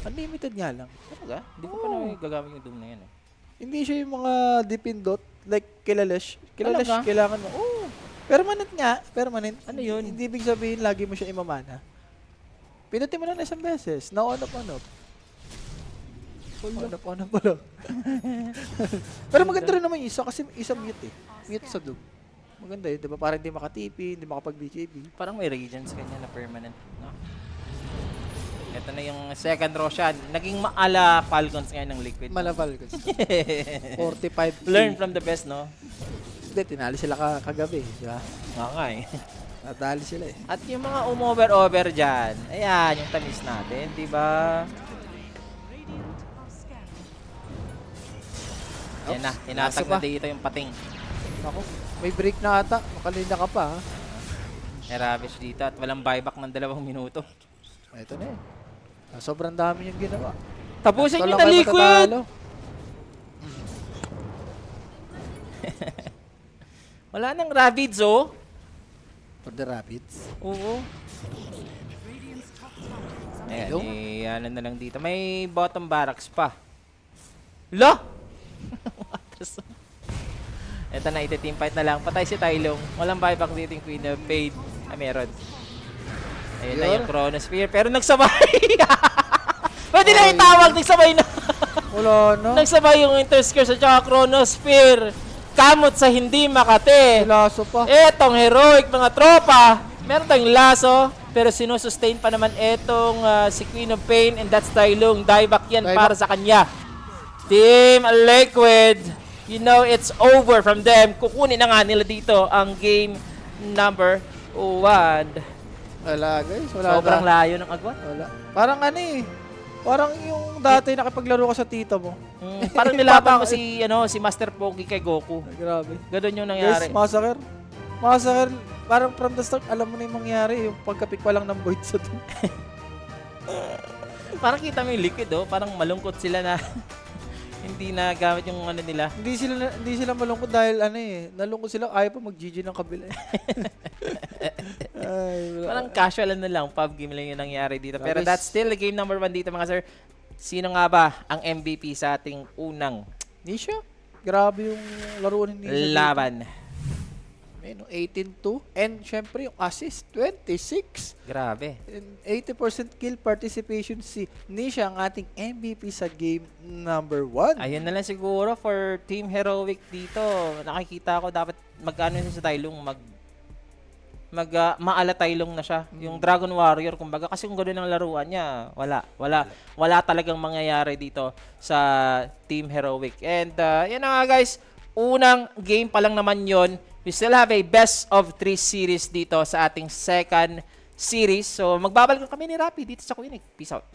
Unlimited nga lang. Talaga? Hindi ko pa na gagamit yung Doom na yan eh. Hindi siya yung mga dipindot like Kilalesh. Kilalesh, Talaga? kailangan mo. Oo. Permanent nga. Permanent. Ano yun? Hindi ibig sabihin lagi mo siya imamana. Pinutin mo na isang beses. Na on up. On up pala. Pero maganda rin naman yung isa kasi isa mute eh. Mute sa Doom. Maganda yun, di ba? Para hindi makatipi, hindi makapag-BKB. Parang may regions kanya na permanent, no? Ito na yung second Roshan. Naging maala Falcons ngayon ng Liquid. Malaval kasi. 45. Learn from the best, no? Hindi, tinali sila kagabi, di ba? Oo nga eh. Natali sila eh. At yung mga umover-over dyan, ayan, yung tamis natin, di ba? Radiant are scanning. Yan na, hinatag na dito yung pating. Ako, may break na ata. Makalina ka pa ha. Ravish dito at walang buyback ng 2 minuto. Ito na eh. Sobrang dami yung ginawa. Tapusin Ito nyo lang na kayo Liquid! matatalo. Wala nang Ravids, oh. For the Rapids. Oo. Radiant's top tower is under Ayan, Hello? ano na lang dito. May bottom barracks pa. La! Ito na, iti-team fight na lang. Patay si Tylong. Walang buyback dito yung Queen of Fade. Meron. Ayun na Yun. yung Chronosphere. Pero nagsabay! Pwede na itawag, nagsabay na. Wala na. Nagsabay yung Interscurse at saka Chronosphere. Kamot sa hindi makate. Laso pa. Etong heroic mga tropa. Meron tayong laso. Pero sinusustain pa naman etong si Queen of Pain. And that's Tylong. Dieback yan Dieback. para sa kanya. Team Liquid. You know it's over from them. Kukunin na nga nila dito ang game number 1. Wala guys. Wala Sobrang na. layo ng agwat. Wala. Parang ano eh. Parang yung dati nakipaglaro ka sa tito mo. Parang nilaban mo si Master Pogi kay Goku. Grabe. Ganun yung Guys, nangyari. massacre. Massacre. Parang from the start, alam mo na yung mangyari. Yung pagkapik pa lang ng void sa to. Parang kita mo yung Liquid, oh. Parang malungkot sila na hindi na gamit yung ano nila. Hindi sila malungkot dahil ano eh. Nalungkot sila, ayaw pa mag-GG ng kabila eh. Ay, wala. Parang casual na lang, pub game lang yung nangyari dito. Pero Grabe. that's still the game number 1 dito mga sir. Sino nga ba ang MVP sa ating unang Nisha? Grabe yung laruan ni Nisha. dito. laban? Ayun, 18-2. And syempre yung assist, 26. Grabe. And 80% kill participation si Nisha ang ating MVP sa game number 1. Ayun na lang siguro for Team Heroic dito. Nakikita ko dapat mag-ano siya sa Tylong, maala Tylong na siya. Yung Dragon Warrior kumbaga kasi kung ganoon ang laruan niya, wala talagang mangyayari dito sa Team Heroic. And yan na nga guys, unang game pa lang naman yon. We still have a best of 3 series dito sa ating second series. So magbabalik kami ni Rapi dito sa Quinic. Peace out.